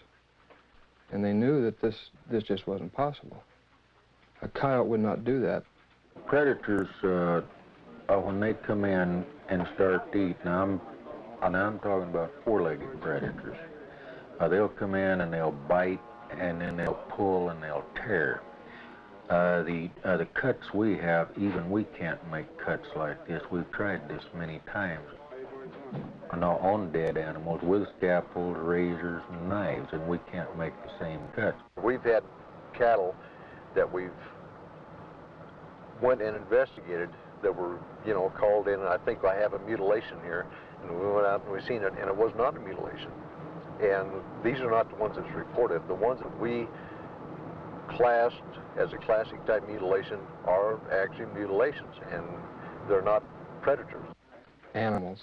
And they knew that this just wasn't possible. A coyote would not do that. Predators, when they come in and start to eat, now I'm talking about 4-legged predators. They'll come in and they'll bite, and then they'll pull and they'll tear. The cuts we have, even we can't make cuts like this. We've tried this many times on dead animals with scalpels, razors, and knives, and we can't make the same cuts. We've had cattle that we've went and investigated that were, called in, and I think I have a mutilation here, and we went out and we seen it, and it was not a mutilation. And these are not the ones that's reported. The ones that we classed as a classic type mutilation are actually mutilations, and they're not predators. Animals,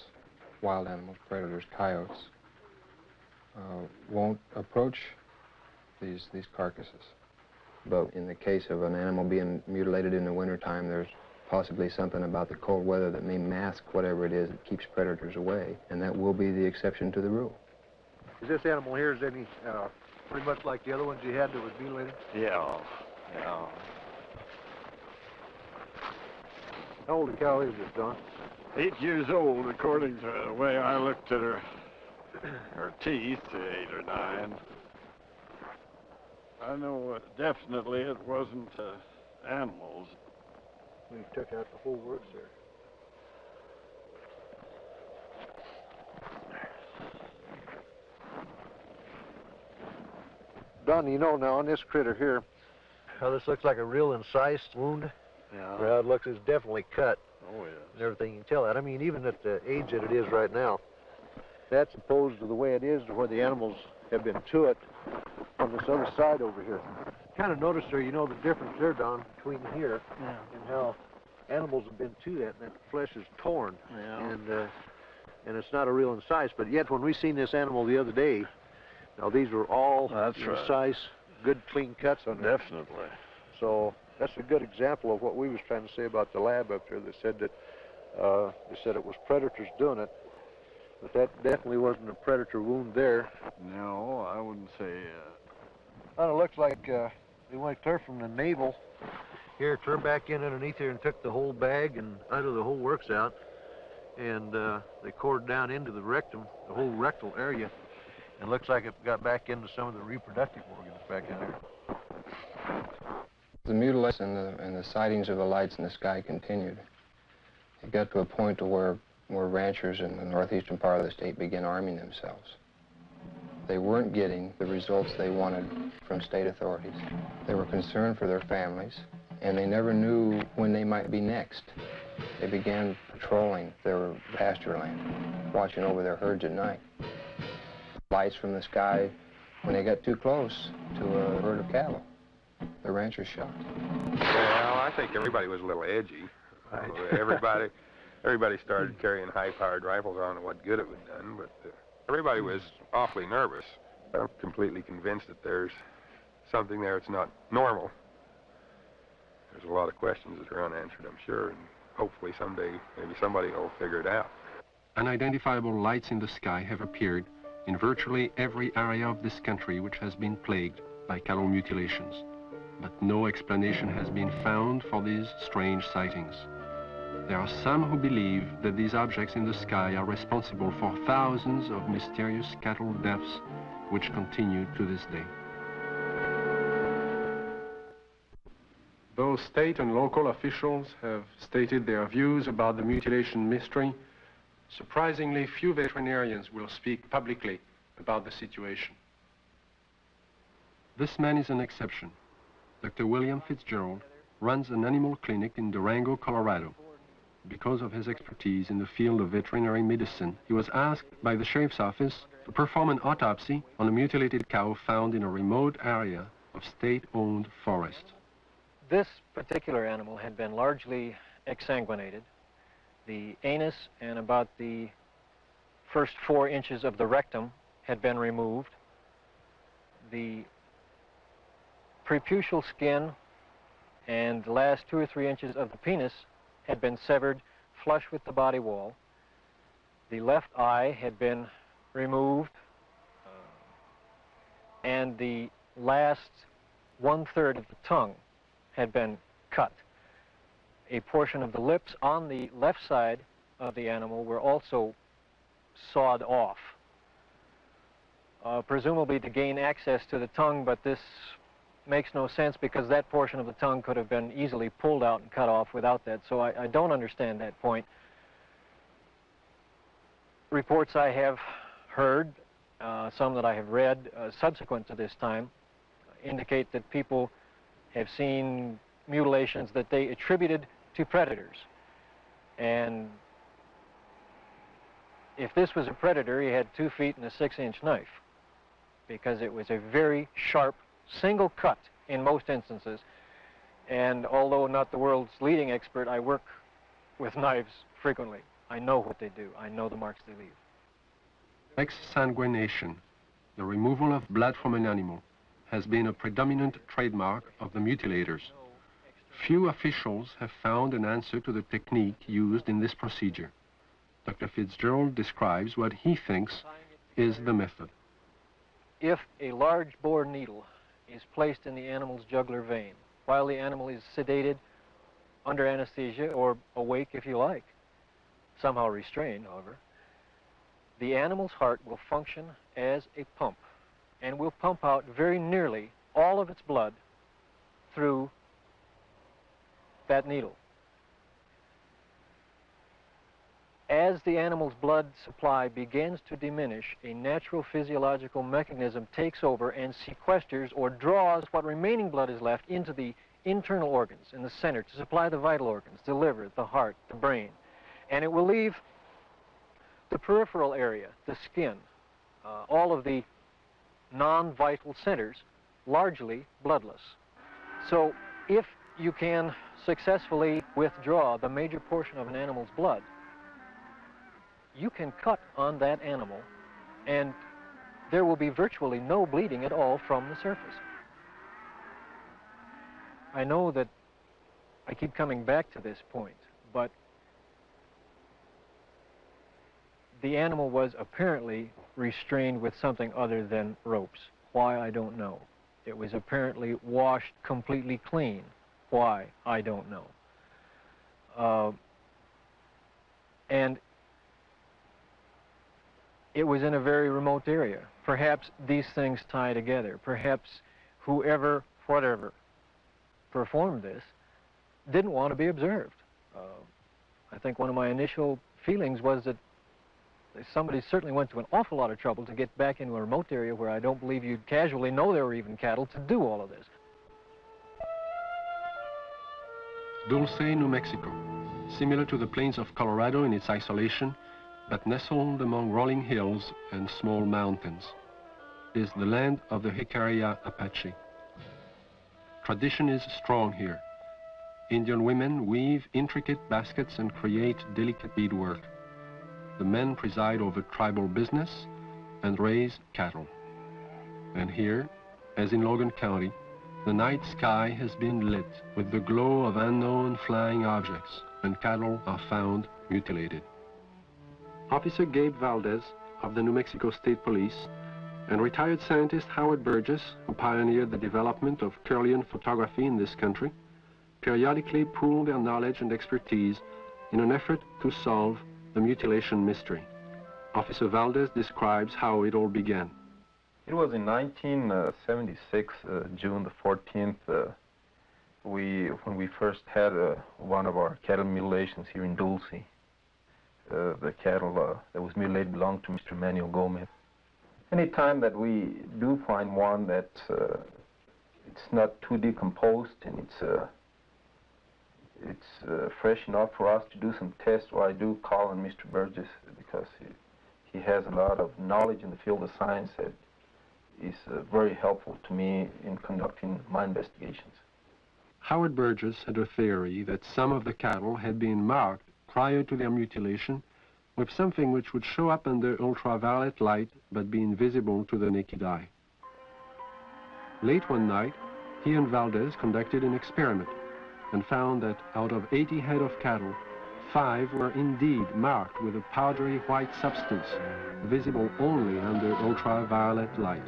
wild animals, predators, coyotes, won't approach these carcasses. But in the case of an animal being mutilated in the wintertime, there's possibly something about the cold weather that may mask whatever it is that keeps predators away, and that will be the exception to the rule. Is this animal here, is any pretty much like the other ones you had that was mutilated? Yeah. How old a cow is this, Don? 8 years old, according to the way I looked at her teeth, 8 or 9. I know definitely it wasn't animals. We took out the whole works there. Don, now on this critter here, how this looks like a real incised wound. Yeah. Well, it looks, it's definitely cut. Oh, yes. And everything, you can tell that. I mean, even at the age that it is right now, that's opposed to the way it is to where the animals have been to it on this other side over here. Kind of notice there, the difference there, Don, between here and how animals have been to that, and that flesh is torn. Yeah. And it's not a real incise, but yet when we seen this animal the other day, now these were all incise, good clean cuts on there. Definitely. So that's a good example of what we was trying to say about the lab up there. They said that it was predators doing it, but that definitely wasn't a predator wound there. No, I wouldn't say. Well, it looks like they went clear from the navel here, clear back in underneath here, and took the whole bag and out of the whole works out, and they cored down into the rectum, the whole rectal area. It looks like it got back into some of the reproductive organs back in there. The mutilation and the sightings of the lights in the sky continued. It got to a point to where ranchers in the northeastern part of the state began arming themselves. They weren't getting the results they wanted from state authorities. They were concerned for their families, and they never knew when they might be next. They began patrolling their pasture land, watching over their herds at night. Lights from the sky, when they got too close to a herd of cattle, the ranchers shot. Well, I think everybody was a little edgy. Right. Everybody started carrying high-powered rifles. I don't know what good it would have done, but everybody was awfully nervous. I'm completely convinced that there's something there that's not normal. There's a lot of questions that are unanswered, I'm sure, and hopefully someday maybe somebody will figure it out. Unidentifiable lights in the sky have appeared in virtually every area of this country which has been plagued by cattle mutilations. But no explanation has been found for these strange sightings. There are some who believe that these objects in the sky are responsible for thousands of mysterious cattle deaths which continue to this day. Though state and local officials have stated their views about the mutilation mystery, surprisingly few veterinarians will speak publicly about the situation. This man is an exception. Dr. William Fitzgerald runs an animal clinic in Durango, Colorado. Because of his expertise in the field of veterinary medicine, he was asked by the sheriff's office to perform an autopsy on a mutilated cow found in a remote area of state-owned forest. This particular animal had been largely exsanguinated. The anus and about the first 4 inches of the rectum had been removed. The prepucial skin and the last 2 or 3 inches of the penis had been severed flush with the body wall. The left eye had been removed, and the last 1/3 of the tongue had been cut. A portion of the lips on the left side of the animal were also sawed off, presumably to gain access to the tongue, but this makes no sense because that portion of the tongue could have been easily pulled out and cut off without that, so I don't understand that point. Reports I have heard, some that I have read subsequent to this time, indicate that people have seen mutilations that they attributed to predators. And if this was a predator, he had 2 feet and a 6-inch knife, because it was a very sharp single cut in most instances. And although not the world's leading expert, I work with knives frequently. I know what they do. I know the marks they leave. Exsanguination, the removal of blood from an animal, has been a predominant trademark of the mutilators. Few officials have found an answer to the technique used in this procedure. Dr. Fitzgerald describes what he thinks is the method. If a large bore needle is placed in the animal's jugular vein while the animal is sedated, under anesthesia, or awake if you like, somehow restrained, however, the animal's heart will function as a pump and will pump out very nearly all of its blood through that needle. As the animal's blood supply begins to diminish, a natural physiological mechanism takes over and sequesters or draws what remaining blood is left into the internal organs in the center to supply the vital organs, the liver, the heart, the brain. And it will leave the peripheral area, the skin, all of the non-vital centers, largely bloodless. So if you can successfully withdraw the major portion of an animal's blood, you can cut on that animal and there will be virtually no bleeding at all from the surface. I know that I keep coming back to this point, but the animal was apparently restrained with something other than ropes. Why, I don't know. It was apparently washed completely clean. Why, I don't know. And it was in a very remote area. Perhaps these things tie together. Perhaps whoever, whatever, performed this didn't want to be observed. I think one of my initial feelings was that somebody certainly went to an awful lot of trouble to get back into a remote area where I don't believe you'd casually know there were even cattle to do all of this. Dulce, New Mexico, similar to the plains of Colorado in its isolation, but nestled among rolling hills and small mountains, is the land of the Jicarilla Apache. Tradition is strong here. Indian women weave intricate baskets and create delicate beadwork. The men preside over tribal business and raise cattle. And here, as in Logan County, the night sky has been lit with the glow of unknown flying objects, and cattle are found mutilated. Officer Gabe Valdez of the New Mexico State Police and retired scientist Howard Burgess, who pioneered the development of Kirlian photography in this country, periodically pool their knowledge and expertise in an effort to solve the mutilation mystery. Officer Valdez describes how it all began. It was in 1976, June the 14th, when we first had one of our cattle mutilations here in Dulce. The cattle that was mutilated belonged to Mr. Manuel Gomez. Any time that we do find one that it's not too decomposed and it's fresh enough for us to do some tests, well, I do call on Mr. Burgess because he has a lot of knowledge in the field of science that is very helpful to me in conducting my investigations. Howard Burgess had a theory that some of the cattle had been marked prior to their mutilation with something which would show up under ultraviolet light but be invisible to the naked eye. Late one night, he and Valdez conducted an experiment and found that out of 80 head of cattle, 5 were indeed marked with a powdery white substance, visible only under ultraviolet light.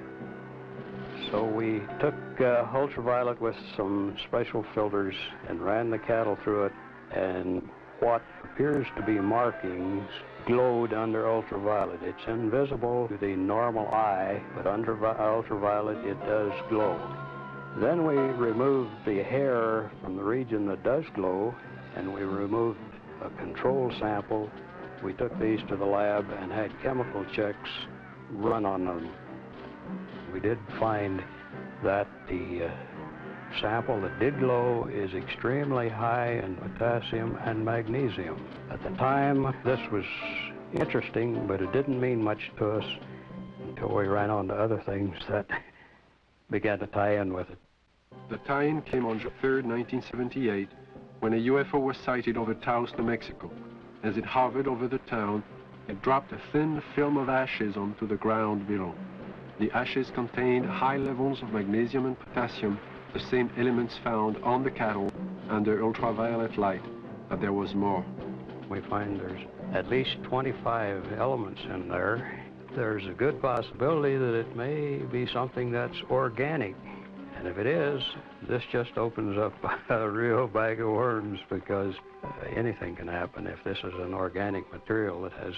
So we took ultraviolet with some special filters and ran the cattle through it, and what appears to be markings glowed under ultraviolet. It's invisible to the normal eye, but under ultraviolet it does glow. Then we removed the hair from the region that does glow, and we removed a control sample. We took these to the lab and had chemical checks run on them. We did find that the sample that did glow is extremely high in potassium and magnesium. At the time, this was interesting, but it didn't mean much to us until we ran on to other things that began to tie in with it. The tie-in came on June 3rd, 1978, when a UFO was sighted over Taos, New Mexico. As it hovered over the town, it dropped a thin film of ashes onto the ground below. The ashes contained high levels of magnesium and potassium, the same elements found on the cattle under ultraviolet light, but there was more. We find there's at least 25 elements in there. There's a good possibility that it may be something that's organic. And if it is, this just opens up a real bag of worms, because anything can happen if this is an organic material that has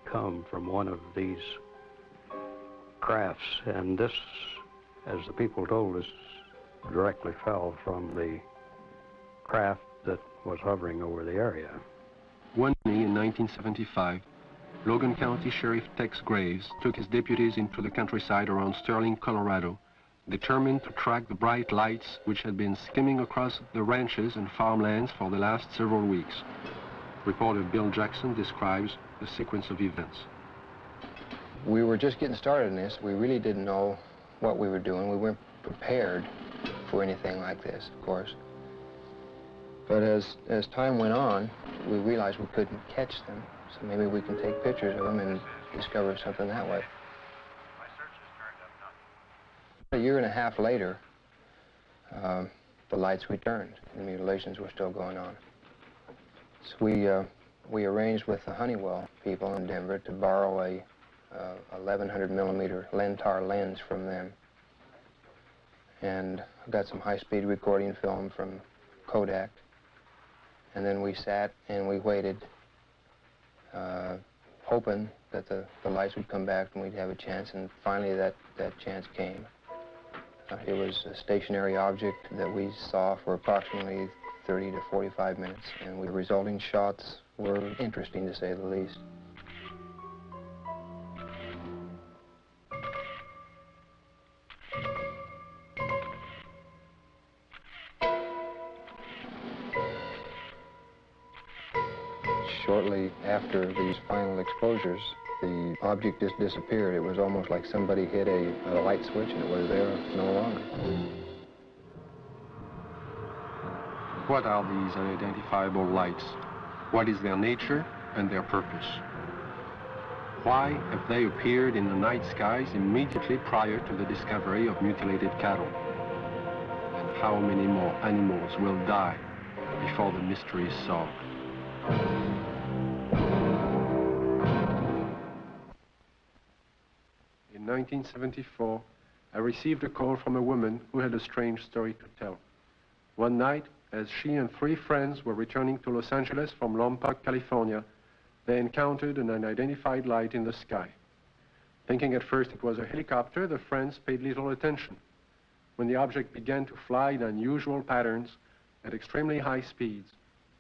come from one of these crafts. And this, as the people told us, directly fell from the craft that was hovering over the area. One day in 1975, Logan County Sheriff Tex Graves took his deputies into the countryside around Sterling, Colorado, determined to track the bright lights which had been skimming across the ranches and farmlands for the last several weeks. Reporter Bill Jackson describes the sequence of events. We were just getting started in this. We really didn't know what we were doing. We weren't prepared for anything like this, of course. But as time went on, we realized we couldn't catch them, so maybe we can take pictures of them and discover something that way. A year and a half later, the lights returned. The mutilations were still going on. So we arranged with the Honeywell people in Denver to borrow a 1100 millimeter Lentar lens from them. And I got some high-speed recording film from Kodak. And then we sat and we waited, hoping that the lights would come back and we'd have a chance, and finally that chance came. It was a stationary object that we saw for approximately 30 to 45 minutes, and the resulting shots were interesting, to say the least. Shortly after these final exposures, the object just disappeared. It was almost like somebody hit a light switch and it was there no longer. What are these unidentifiable lights? What is their nature and their purpose? Why have they appeared in the night skies immediately prior to the discovery of mutilated cattle? And how many more animals will die before the mystery is solved? In 1974, I received a call from a woman who had a strange story to tell. One night, as she and 3 friends were returning to Los Angeles from Lompoc, California, they encountered an unidentified light in the sky. Thinking at first it was a helicopter, the friends paid little attention. When the object began to fly in unusual patterns at extremely high speeds,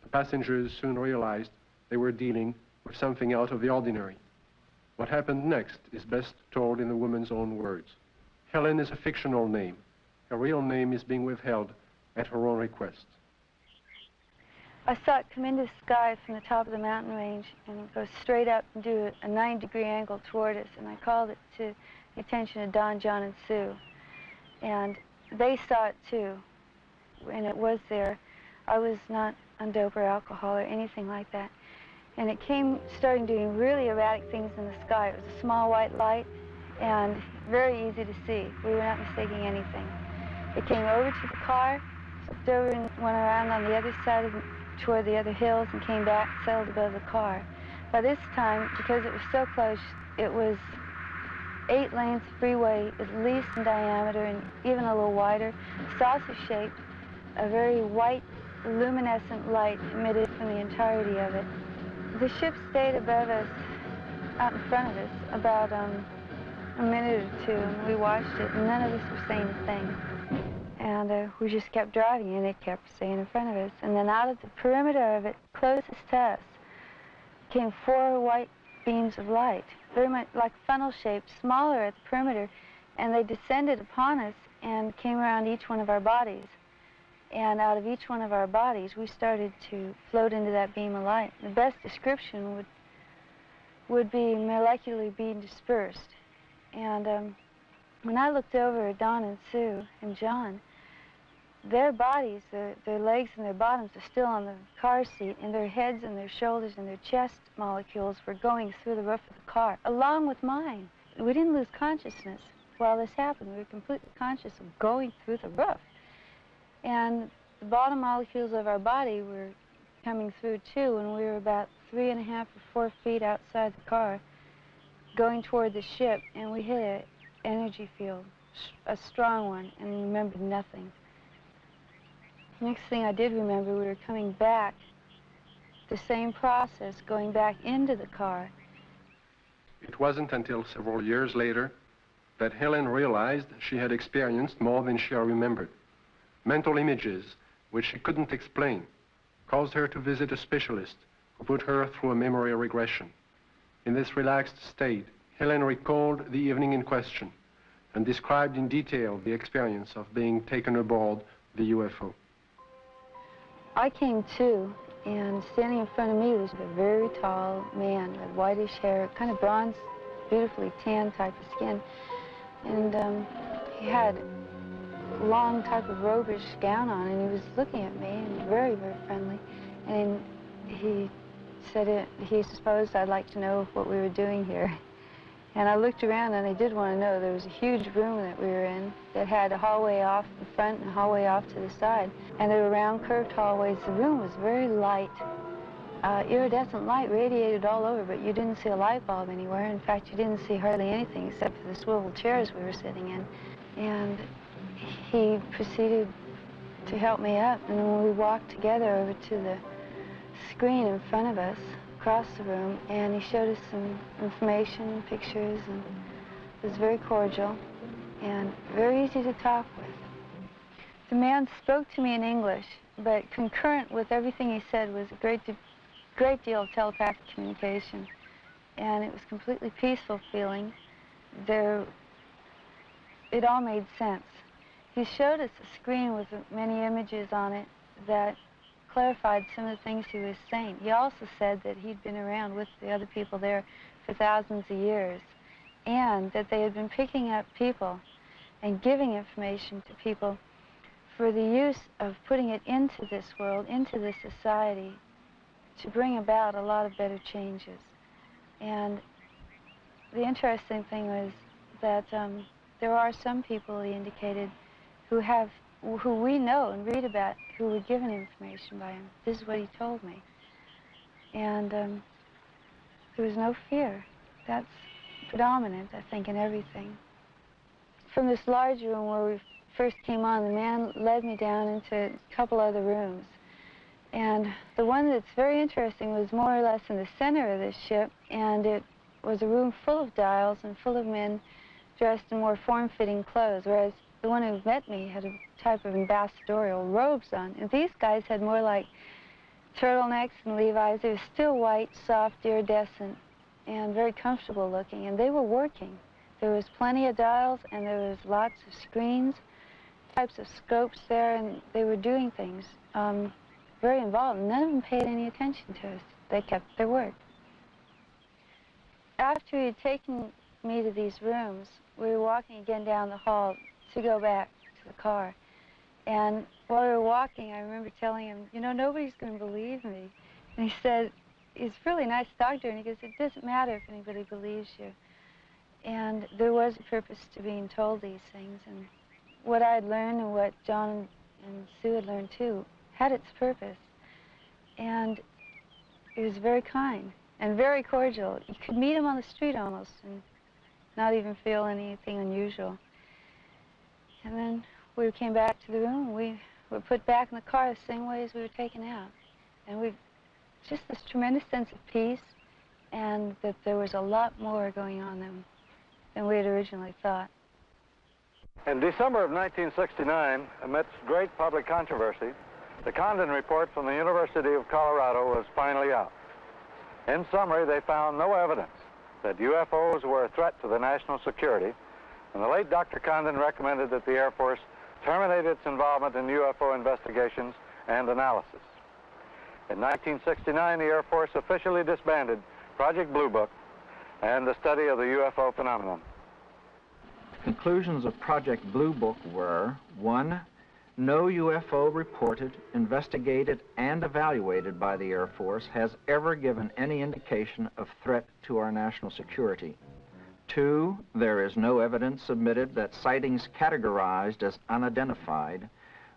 the passengers soon realized they were dealing with something out of the ordinary. What happened next is best told in the woman's own words. Helen is a fictional name. Her real name is being withheld at her own request. I saw it come into the sky from the top of the mountain range and go straight up and do a 90-degree angle toward us, and I called it to the attention of Don, John, and Sue. And they saw it too. and it was there. I was not on dope or alcohol or anything like that. And it started doing really erratic things in the sky. It was a small white light and very easy to see. We were not mistaking anything. It came over to the car, flipped over and went around on the other side toward the other hills and came back, settled above the car. By this time, because it was so close, it was 8 lanes of freeway, at least in diameter and even a little wider, saucer-shaped, a very white, luminescent light emitted from the entirety of it. The ship stayed above us, out in front of us, about a minute or two, and we watched it, and none of us were saying a thing. And we just kept driving, and it kept staying in front of us. And then out of the perimeter of it, closest to us, came 4 white beams of light, very much like funnel-shaped, smaller at the perimeter, and they descended upon us and came around each one of our bodies. And out of each one of our bodies, we started to float into that beam of light. The best description would be molecularly being dispersed. And when I looked over at Don and Sue and John, their bodies, their legs and their bottoms are still on the car seat, and their heads and their shoulders and their chest molecules were going through the roof of the car, along with mine. We didn't lose consciousness while this happened. We were completely conscious of going through the roof. And the bottom molecules of our body were coming through too, and we were about 3.5 or 4 feet outside the car, going toward the ship, and we hit an energy field, a strong one, and remembered nothing. Next thing I did remember, we were coming back, the same process, going back into the car. It wasn't until several years later that Helen realized she had experienced more than she remembered. Mental images, which she couldn't explain, caused her to visit a specialist who put her through a memory regression. In this relaxed state, Helen recalled the evening in question and described in detail the experience of being taken aboard the UFO. I came to, and standing in front of me was a very tall man with whitish hair, kind of bronze, beautifully tan type of skin. And he had a long type of robish gown on, and he was looking at me, and very, very friendly. And he said he supposed I'd like to know what we were doing here. And I looked around, and I did want to know. There was a huge room that we were in that had a hallway off the front and a hallway off to the side. And they were round, curved hallways. The room was very light. Iridescent light radiated all over, but you didn't see a light bulb anywhere. In fact, you didn't see hardly anything except for the swivel chairs we were sitting in. And he proceeded to help me up, and when we walked together over to the screen in front of us, across the room, and he showed us some information and pictures, and it was very cordial and very easy to talk with. The man spoke to me in English, but concurrent with everything he said was a great deal of telepathic communication, and it was completely peaceful feeling. It all made sense. He showed us a screen with many images on it that clarified some of the things he was saying. He also said that he'd been around with the other people there for thousands of years, and that they had been picking up people and giving information to people for the use of putting it into this world, into this society, to bring about a lot of better changes. And the interesting thing was that there are some people, he indicated, who we know and read about, who were given information by him. This is what he told me. And there was no fear. That's predominant, I think, in everything. From this large room where we first came on, the man led me down into a couple other rooms. And the one that's very interesting was more or less in the center of this ship, and it was a room full of dials and full of men dressed in more form-fitting clothes, whereas the one who met me had a type of ambassadorial robes on. And these guys had more like turtlenecks and Levi's. They were still white, soft, iridescent, and very comfortable looking, and they were working. There was plenty of dials, and there was lots of screens, types of scopes there, and they were doing things very involved. None of them paid any attention to us. They kept their word. After he had taken me to these rooms, we were walking again down the hall to go back to the car. And while we were walking, I remember telling him, you know, nobody's going to believe me. And he said, he's really nice to talk to, and he goes, it doesn't matter if anybody believes you. And there was a purpose to being told these things, and what I had learned and what John and Sue had learned too had its purpose. And it was very kind and very cordial. You could meet him on the street almost and not even feel anything unusual. And then we came back to the room, and we were put back in the car the same way as we were taken out. And we just this tremendous sense of peace, and that there was a lot more going on than we had originally thought. In December of 1969, amidst great public controversy, the Condon report from the University of Colorado was finally out. In summary, they found no evidence that UFOs were a threat to the national security, and the late Dr. Condon recommended that the Air Force terminate its involvement in UFO investigations and analysis. In 1969, the Air Force officially disbanded Project Blue Book and the study of the UFO phenomenon. Conclusions of Project Blue Book were: 1, no UFO reported, investigated, and evaluated by the Air Force has ever given any indication of threat to our national security. 2, there is no evidence submitted that sightings categorized as unidentified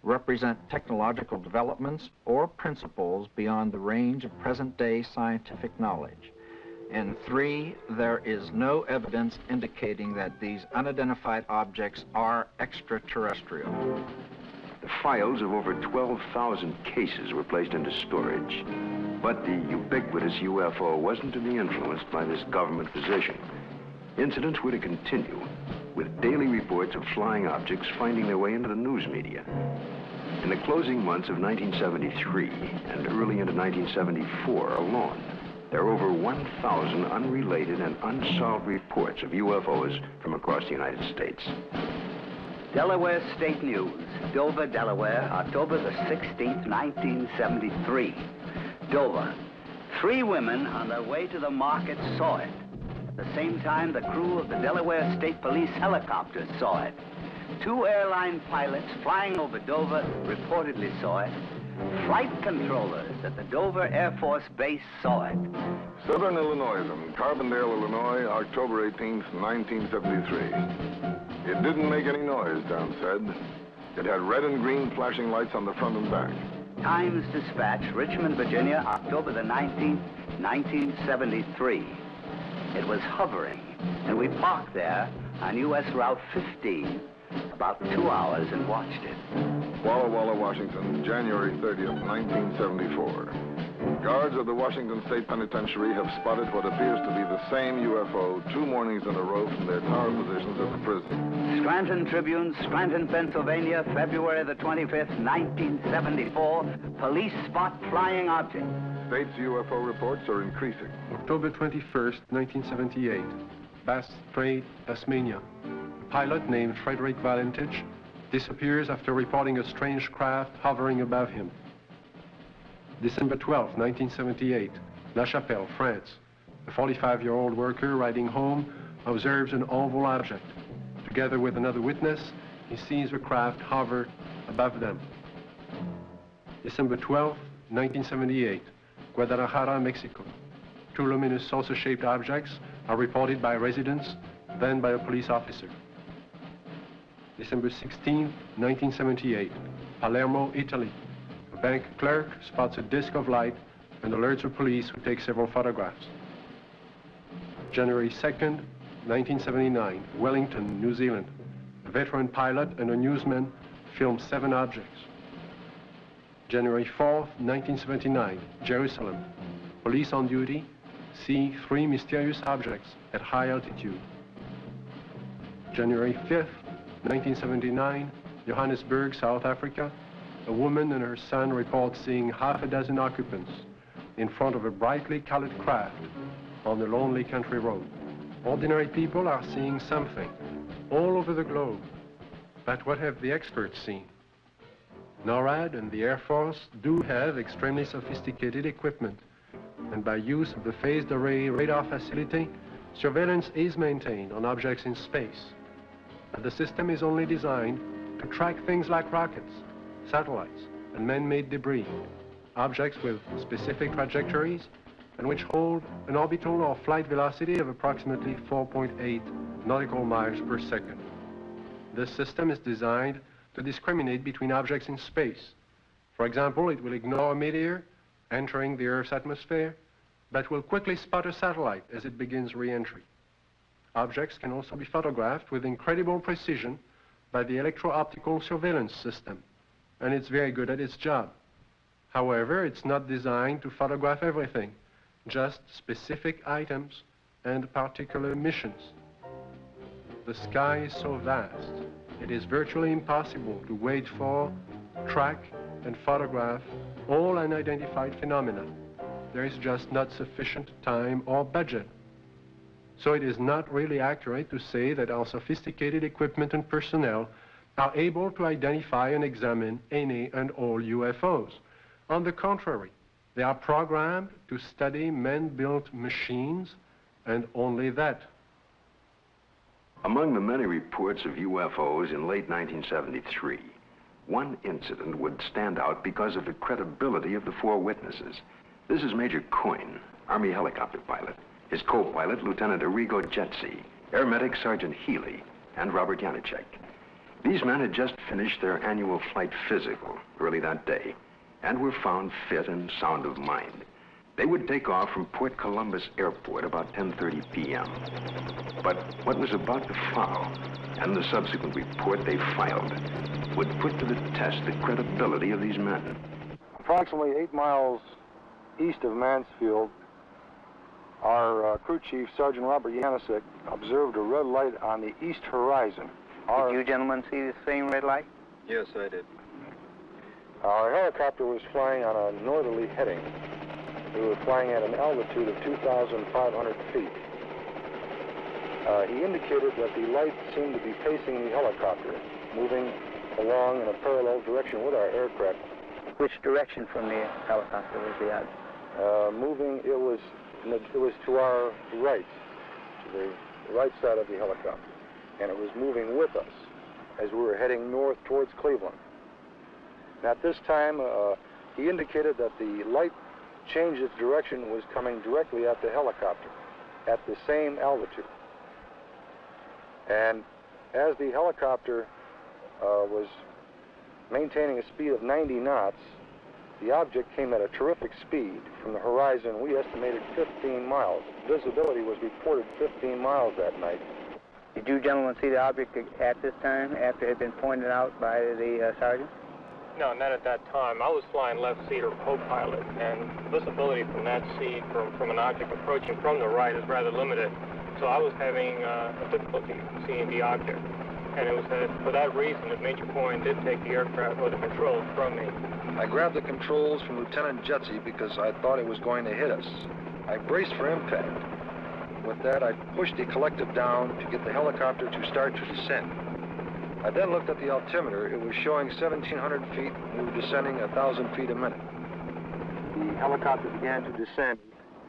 represent technological developments or principles beyond the range of present-day scientific knowledge. And 3, there is no evidence indicating that these unidentified objects are extraterrestrial. The files of over 12,000 cases were placed into storage. But the ubiquitous UFO wasn't to be influenced by this government position. Incidents were to continue, with daily reports of flying objects finding their way into the news media. In the closing months of 1973 and early into 1974 alone, there are over 1,000 unrelated and unsolved reports of UFOs from across the United States. Delaware State News, Dover, Delaware, October the 16th, 1973. Dover. 3 women on their way to the market saw it. At the same time, the crew of the Delaware State Police helicopter saw it. 2 airline pilots flying over Dover reportedly saw it. Flight controllers at the Dover Air Force Base saw it. Southern Illinois and Carbondale, Illinois, October 18th, 1973. It didn't make any noise, Don said. It had red and green flashing lights on the front and back. Times Dispatch, Richmond, Virginia, October the 19th, 1973. It was hovering, and we parked there on U.S. Route 15 about 2 hours and watched it. Walla Walla, Washington, January 30th, 1974. Guards of the Washington State Penitentiary have spotted what appears to be the same UFO 2 mornings in a row from their tower positions at the prison. Scranton Tribune, Scranton, Pennsylvania, February the 25th, 1974. Police spot flying object. State's UFO reports are increasing. October 21st, 1978, Bass Strait, Tasmania. A pilot named Frederick Valentich disappears after reporting a strange craft hovering above him. December 12, 1978, La Chapelle, France. A 45-year-old worker riding home observes an oval object. Together with another witness, he sees the craft hover above them. December 12, 1978, Guadalajara, Mexico. 2 luminous saucer-shaped objects are reported by residents, then by a police officer. December 16, 1978, Palermo, Italy. A bank clerk spots a disc of light and alerts the police, who take several photographs. January 2nd, 1979, Wellington, New Zealand. A veteran pilot and a newsman film 7 objects. January 4th, 1979, Jerusalem. Police on duty see 3 mysterious objects at high altitude. January 5th, 1979, Johannesburg, South Africa. A woman and her son report seeing half a dozen occupants in front of a brightly colored craft on a lonely country road. Ordinary people are seeing something all over the globe. But what have the experts seen? NORAD and the Air Force do have extremely sophisticated equipment, and by use of the phased array radar facility, surveillance is maintained on objects in space. But the system is only designed to track things like rockets, satellites, and man-made debris, objects with specific trajectories and which hold an orbital or flight velocity of approximately 4.8 nautical miles per second. This system is designed to discriminate between objects in space. For example, it will ignore a meteor entering the Earth's atmosphere, but will quickly spot a satellite as it begins re-entry. Objects can also be photographed with incredible precision by the electro-optical surveillance system, and it's very good at its job. However, it's not designed to photograph everything, just specific items and particular missions. The sky is so vast, it is virtually impossible to wait for, track, and photograph all unidentified phenomena. There is just not sufficient time or budget. So it is not really accurate to say that our sophisticated equipment and personnel are able to identify and examine any and all UFOs. On the contrary, they are programmed to study man-built machines, and only that. Among the many reports of UFOs in late 1973, one incident would stand out because of the credibility of the four witnesses. This is Major Coyne, Army helicopter pilot, his co-pilot, Lieutenant Arrigo Jetsi, Air Medic Sergeant Healy, and Robert Janacek. These men had just finished their annual flight physical early that day and were found fit and sound of mind. They would take off from Port Columbus Airport about 10:30 p.m. But what was about to follow, and the subsequent report they filed, would put to the test the credibility of these men. Approximately 8 miles east of Mansfield, our crew chief, Sergeant Robert Janacek, observed a red light on the east horizon. Did you gentlemen see the same red light? Yes, I did. Our helicopter was flying on a northerly heading. We were flying at an altitude of 2,500 feet. He indicated that the light seemed to be pacing the helicopter, moving along in a parallel direction with our aircraft. Which direction from the helicopter was the object? It was to our right, to the right side of the helicopter, and it was moving with us as we were heading north towards Cleveland. And at this time, he indicated that the light changed its direction, was coming directly at the helicopter at the same altitude. And as the helicopter was maintaining a speed of 90 knots, the object came at a terrific speed. From the horizon, we estimated 15 miles. Visibility was reported 15 miles that night. Did you gentlemen see the object at this time, after it had been pointed out by the sergeant? No, not at that time. I was flying left seat or co-pilot, and visibility from that seat from an object approaching from the right is rather limited. So I was having a difficulty seeing the object. And it was for that reason that Major Coyne did take the aircraft or the controls from me. I grabbed the controls from Lieutenant Jetsi because I thought it was going to hit us. I braced for impact. With that, I pushed the collective down to get the helicopter to start to descend. I then looked at the altimeter. It was showing 1,700 feet, and we were descending 1,000 feet a minute. The helicopter began to descend,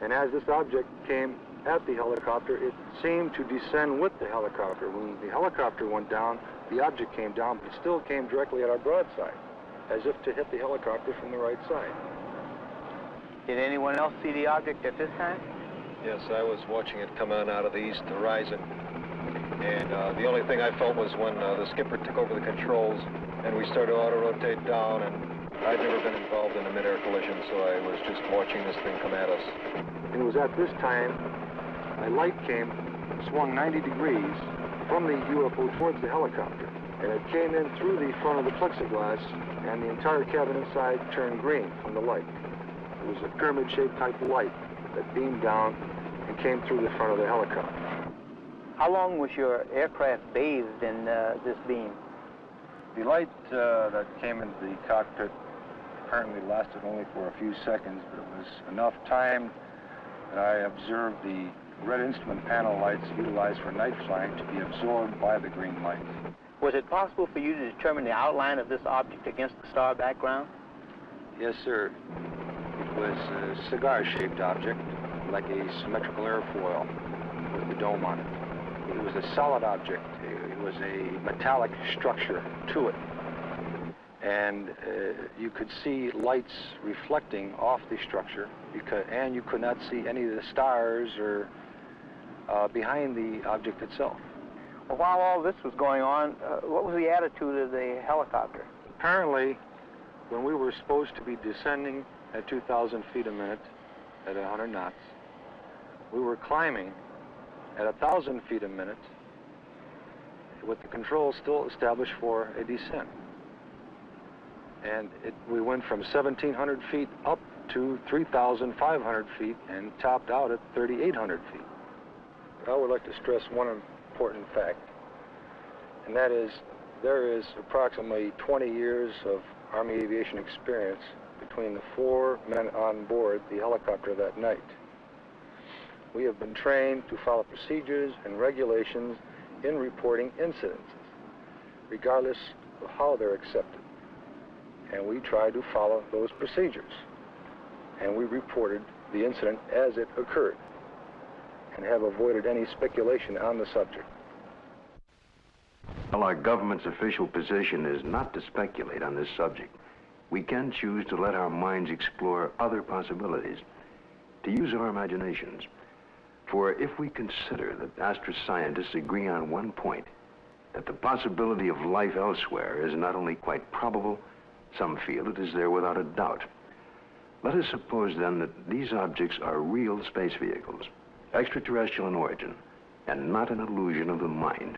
and as this object came at the helicopter, it seemed to descend with the helicopter. When the helicopter went down, the object came down, but it still came directly at our broadside, as if to hit the helicopter from the right side. Did anyone else see the object at this time? Yes, I was watching it come on out of the east horizon. And the only thing I felt was when the skipper took over the controls and we started to auto-rotate down, and I'd never been involved in a mid-air collision, so I was just watching this thing come at us. It was at this time a light came, swung 90 degrees from the UFO towards the helicopter, and it came in through the front of the plexiglass, and the entire cabin inside turned green from the light. It was a pyramid-shaped type of light that beamed down and came through the front of the helicopter. How long was your aircraft bathed in this beam? The light that came into the cockpit apparently lasted only for a few seconds, but it was enough time that I observed the red instrument panel lights utilized for night flying to be absorbed by the green light. Was it possible for you to determine the outline of this object against the star background? Yes, sir. It was a cigar-shaped object, like a symmetrical airfoil with the dome on it. It was a solid object. It was a metallic structure to it. and you could see lights reflecting off the structure, and you could not see any of the stars or behind the object itself. Well, while all this was going on, what was the attitude of the helicopter? Apparently, when we were supposed to be descending at 2,000 feet a minute at 100 knots, we were climbing at 1,000 feet a minute with the controls still established for a descent. And we went from 1,700 feet up to 3,500 feet and topped out at 3,800 feet. I would like to stress one important fact, and that is there is approximately 20 years of Army aviation experience between the 4 men on board the helicopter that night. We have been trained to follow procedures and regulations in reporting incidents, regardless of how they're accepted. And we tried to follow those procedures. And we reported the incident as it occurred and have avoided any speculation on the subject. While our government's official position is not to speculate on this subject, we can choose to let our minds explore other possibilities, to use our imaginations. For if we consider that astroscientists agree on one point, that the possibility of life elsewhere is not only quite probable, some feel it is there without a doubt. Let us suppose then that these objects are real space vehicles, extraterrestrial in origin, and not an illusion of the mind.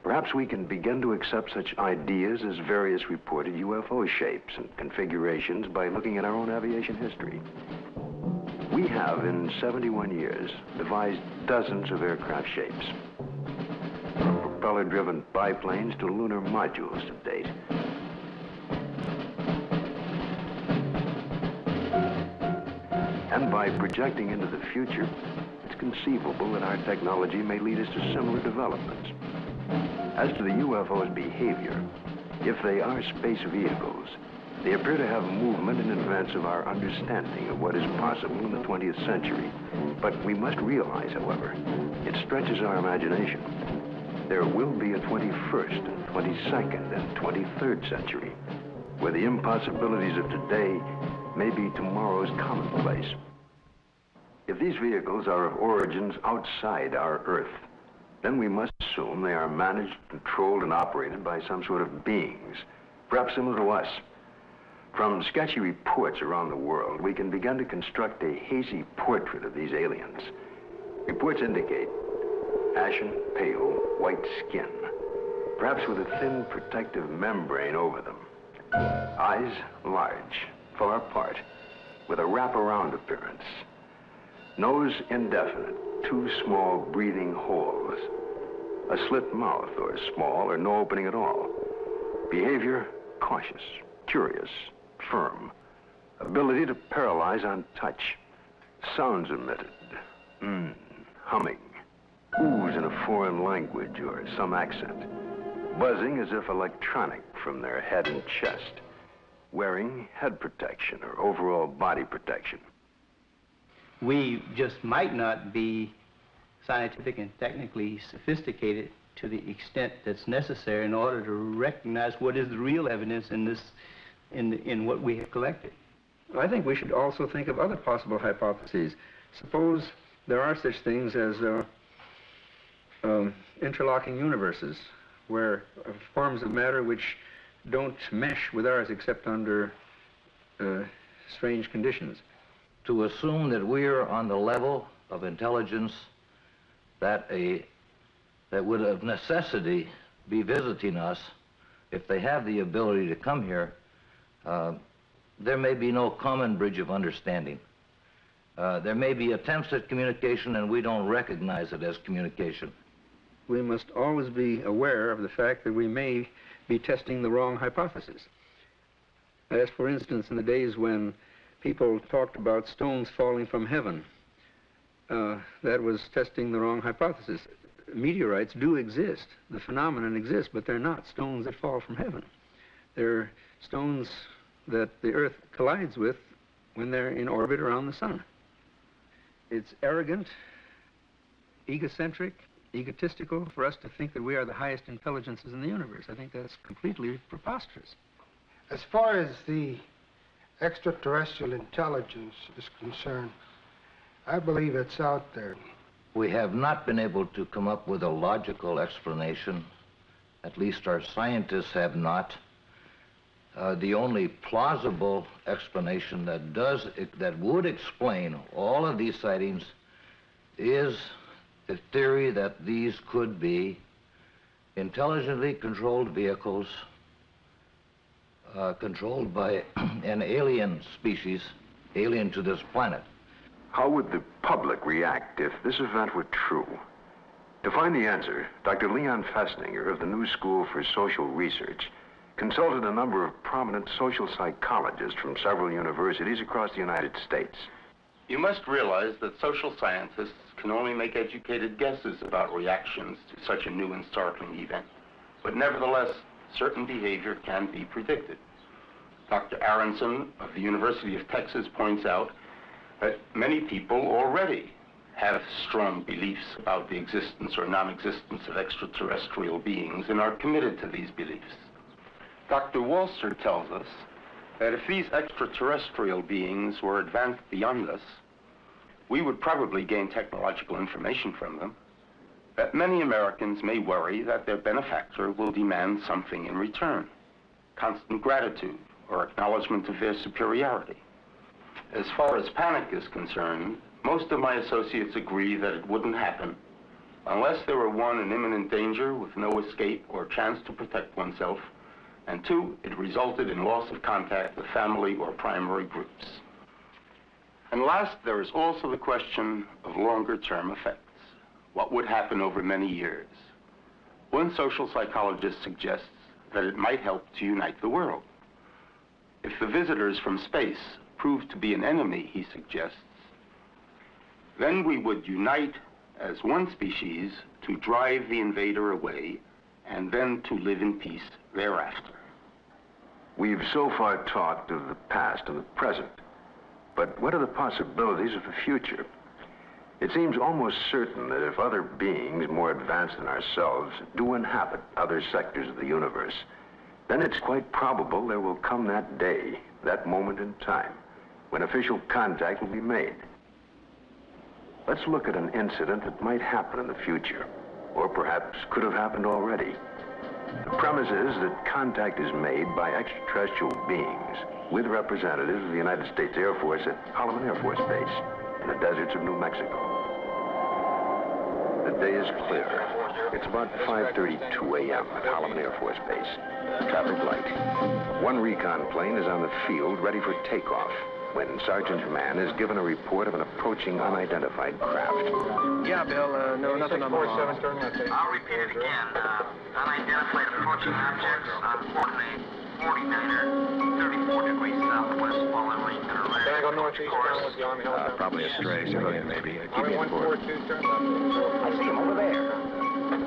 Perhaps we can begin to accept such ideas as various reported UFO shapes and configurations by looking at our own aviation history. We have, in 71 years, devised dozens of aircraft shapes, from propeller-driven biplanes to lunar modules to date. And by projecting into the future, it's conceivable that our technology may lead us to similar developments. As to the UFO's behavior, if they are space vehicles, they appear to have movement in advance of our understanding of what is possible in the 20th century. But we must realize, however, it stretches our imagination. There will be a 21st and 22nd and 23rd century, where the impossibilities of today may be tomorrow's commonplace. If these vehicles are of origins outside our Earth, then we must assume they are managed, controlled, and operated by some sort of beings, perhaps similar to us. From sketchy reports around the world, we can begin to construct a hazy portrait of these aliens. Reports indicate ashen, pale, white skin, perhaps with a thin protective membrane over them. Eyes large, far apart, with a wraparound appearance. Nose indefinite, 2 small breathing holes. A slit mouth, or small or no opening at all. Behavior, cautious, curious, firm. Ability to paralyze on touch. Sounds emitted. Humming. Oohs in a foreign language or some accent. Buzzing as if electronic from their head and chest. Wearing head protection or overall body protection. We just might not be scientific and technically sophisticated to the extent that's necessary in order to recognize what is the real evidence in this, in what we have collected. I think we should also think of other possible hypotheses. Suppose there are such things as interlocking universes, where forms of matter which don't mesh with ours except under strange conditions. To assume that we're on the level of intelligence that would of necessity be visiting us, if they have the ability to come here, there may be no common bridge of understanding. There may be attempts at communication and we don't recognize it as communication. We must always be aware of the fact that we may be testing the wrong hypothesis. As for instance, in the days when people talked about stones falling from heaven, that was testing the wrong hypothesis. Meteorites do exist. The phenomenon exists, but they're not stones that fall from heaven. They're stones that the Earth collides with when they're in orbit around the sun. It's arrogant, egocentric, egotistical for us to think that we are the highest intelligences in the universe. I think that's completely preposterous. As far as the extraterrestrial intelligence is concerned, I believe it's out there. We have not been able to come up with a logical explanation. At least our scientists have not. The only plausible explanation that would explain all of these sightings is the theory that these could be intelligently controlled vehicles controlled by an alien species, alien to this planet. How would the public react if this event were true? To find the answer, Dr. Leon Festinger of the New School for Social Research consulted a number of prominent social psychologists from several universities across the United States. You must realize that social scientists can only make educated guesses about reactions to such a new and startling event. But nevertheless, certain behavior can be predicted. Dr. Aronson of the University of Texas points out that many people already have strong beliefs about the existence or non-existence of extraterrestrial beings and are committed to these beliefs. Dr. Walser tells us that if these extraterrestrial beings were advanced beyond us, we would probably gain technological information from them, that many Americans may worry that their benefactor will demand something in return, constant gratitude or acknowledgement of their superiority. As far as panic is concerned, most of my associates agree that it wouldn't happen unless there were, one, an imminent danger with no escape or chance to protect oneself, and two, it resulted in loss of contact with family or primary groups. And last, there is also the question of longer-term effects. What would happen over many years? One social psychologist suggests that it might help to unite the world. If the visitors from space prove to be an enemy, he suggests, then we would unite as one species to drive the invader away and then to live in peace thereafter. We've so far talked of the past and the present, but what are the possibilities of the future? It seems almost certain that if other beings more advanced than ourselves do inhabit other sectors of the universe, then it's quite probable there will come that day, that moment in time, when official contact will be made. Let's look at an incident that might happen in the future, or perhaps could have happened already. The premise is that contact is made by extraterrestrial beings with representatives of the United States Air Force at Holloman Air Force Base in the deserts of New Mexico. The day is clear. It's about 5:32 a.m. at Holloman Air Force Base. Traffic light. One recon plane is on the field ready for takeoff when Sergeant Mann is given a report of an approaching unidentified craft. Yeah, Bill, no, nothing on the log. I'll repeat it again. Unidentified approaching objects on coordinate 49er, 34 degrees southwest, following Lincoln. Can I go northeast down with the Army helicopter? Probably a stray civilian, maybe. Keep me informed. I see him over there.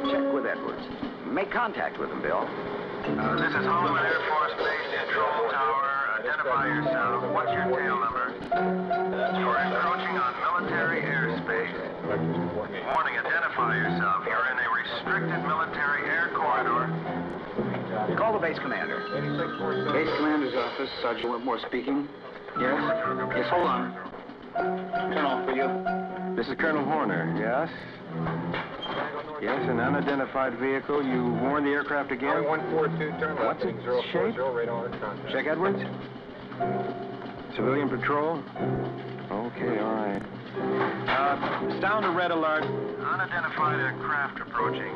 Check with Edwards. Make contact with him, Bill. This is Holloman Air Force Base, control tower. Identify yourself. What's your tail number? You're encroaching on military airspace. Warning, identify yourself. You're in a restricted military air corridor. Call the base commander. Base commander's office, Sergeant Whitmore speaking. Yes? Yes, hold on. Colonel, for you. This is Colonel Horner, yes? Yes, an unidentified vehicle. You warned the aircraft again? 142, turn left. What's its shape? Check Edwards. Civilian patrol? Okay, all right. Sound a red alert. Unidentified aircraft approaching.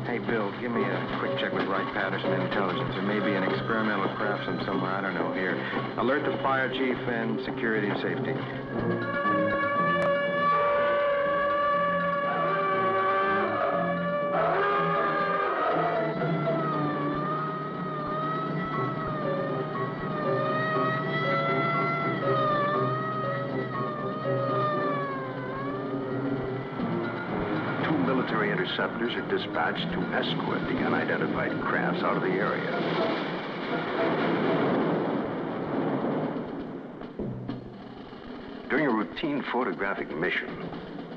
Hey, Bill, give me a quick check with Wright Patterson Intelligence. There may be an experimental craft from somewhere, I don't know, here. Alert the fire chief and security and safety. Interceptors are dispatched to escort the unidentified crafts out of the area. During a routine photographic mission,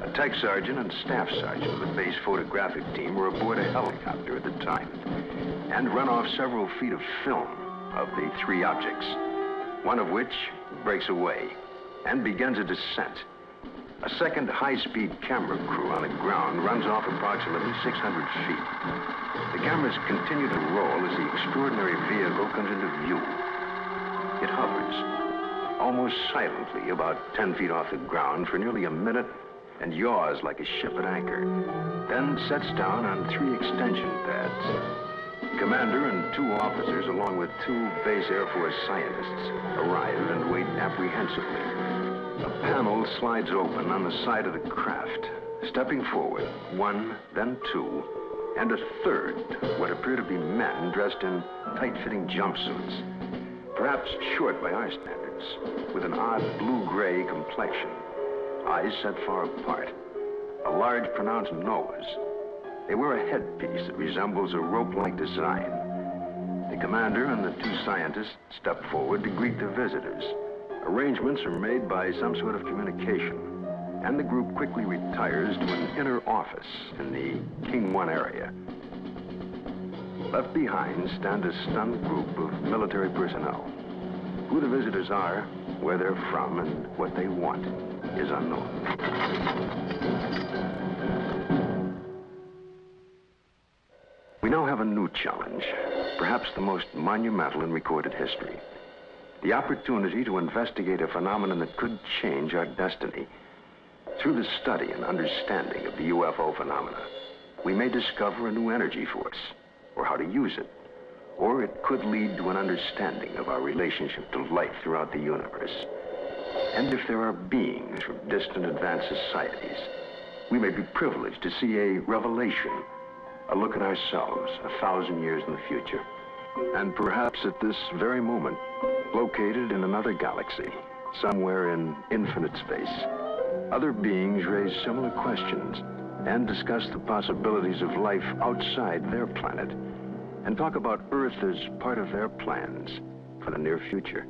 a tech sergeant and staff sergeant of the base photographic team were aboard a helicopter at the time and run off several feet of film of the three objects, one of which breaks away and begins a descent. A second high-speed camera crew on the ground runs off approximately 600 feet. The cameras continue to roll as the extraordinary vehicle comes into view. It hovers, almost silently, about 10 feet off the ground for nearly a minute and yaws like a ship at anchor, then sets down on 3 extension pads. The commander and 2 officers, along with 2 base Air Force scientists, arrive and wait apprehensively. A panel slides open on the side of the craft. Stepping forward, 1, then 2, and a third, what appear to be men dressed in tight-fitting jumpsuits, perhaps short by our standards, with an odd blue-gray complexion, eyes set far apart, a large pronounced nose. They wear a headpiece that resembles a rope-like design. The commander and the 2 scientists step forward to greet the visitors. Arrangements are made by some sort of communication, and the group quickly retires to an inner office in the King 1 area. Left behind stand a stunned group of military personnel. Who the visitors are, where they're from, and what they want is unknown. We now have a new challenge, perhaps the most monumental in recorded history. The opportunity to investigate a phenomenon that could change our destiny. Through the study and understanding of the UFO phenomena, we may discover a new energy force, or how to use it. Or it could lead to an understanding of our relationship to life throughout the universe. And if there are beings from distant advanced societies, we may be privileged to see a revelation, a look at ourselves 1,000 years in the future. And perhaps at this very moment, located in another galaxy, somewhere in infinite space, other beings raise similar questions and discuss the possibilities of life outside their planet and talk about Earth as part of their plans for the near future.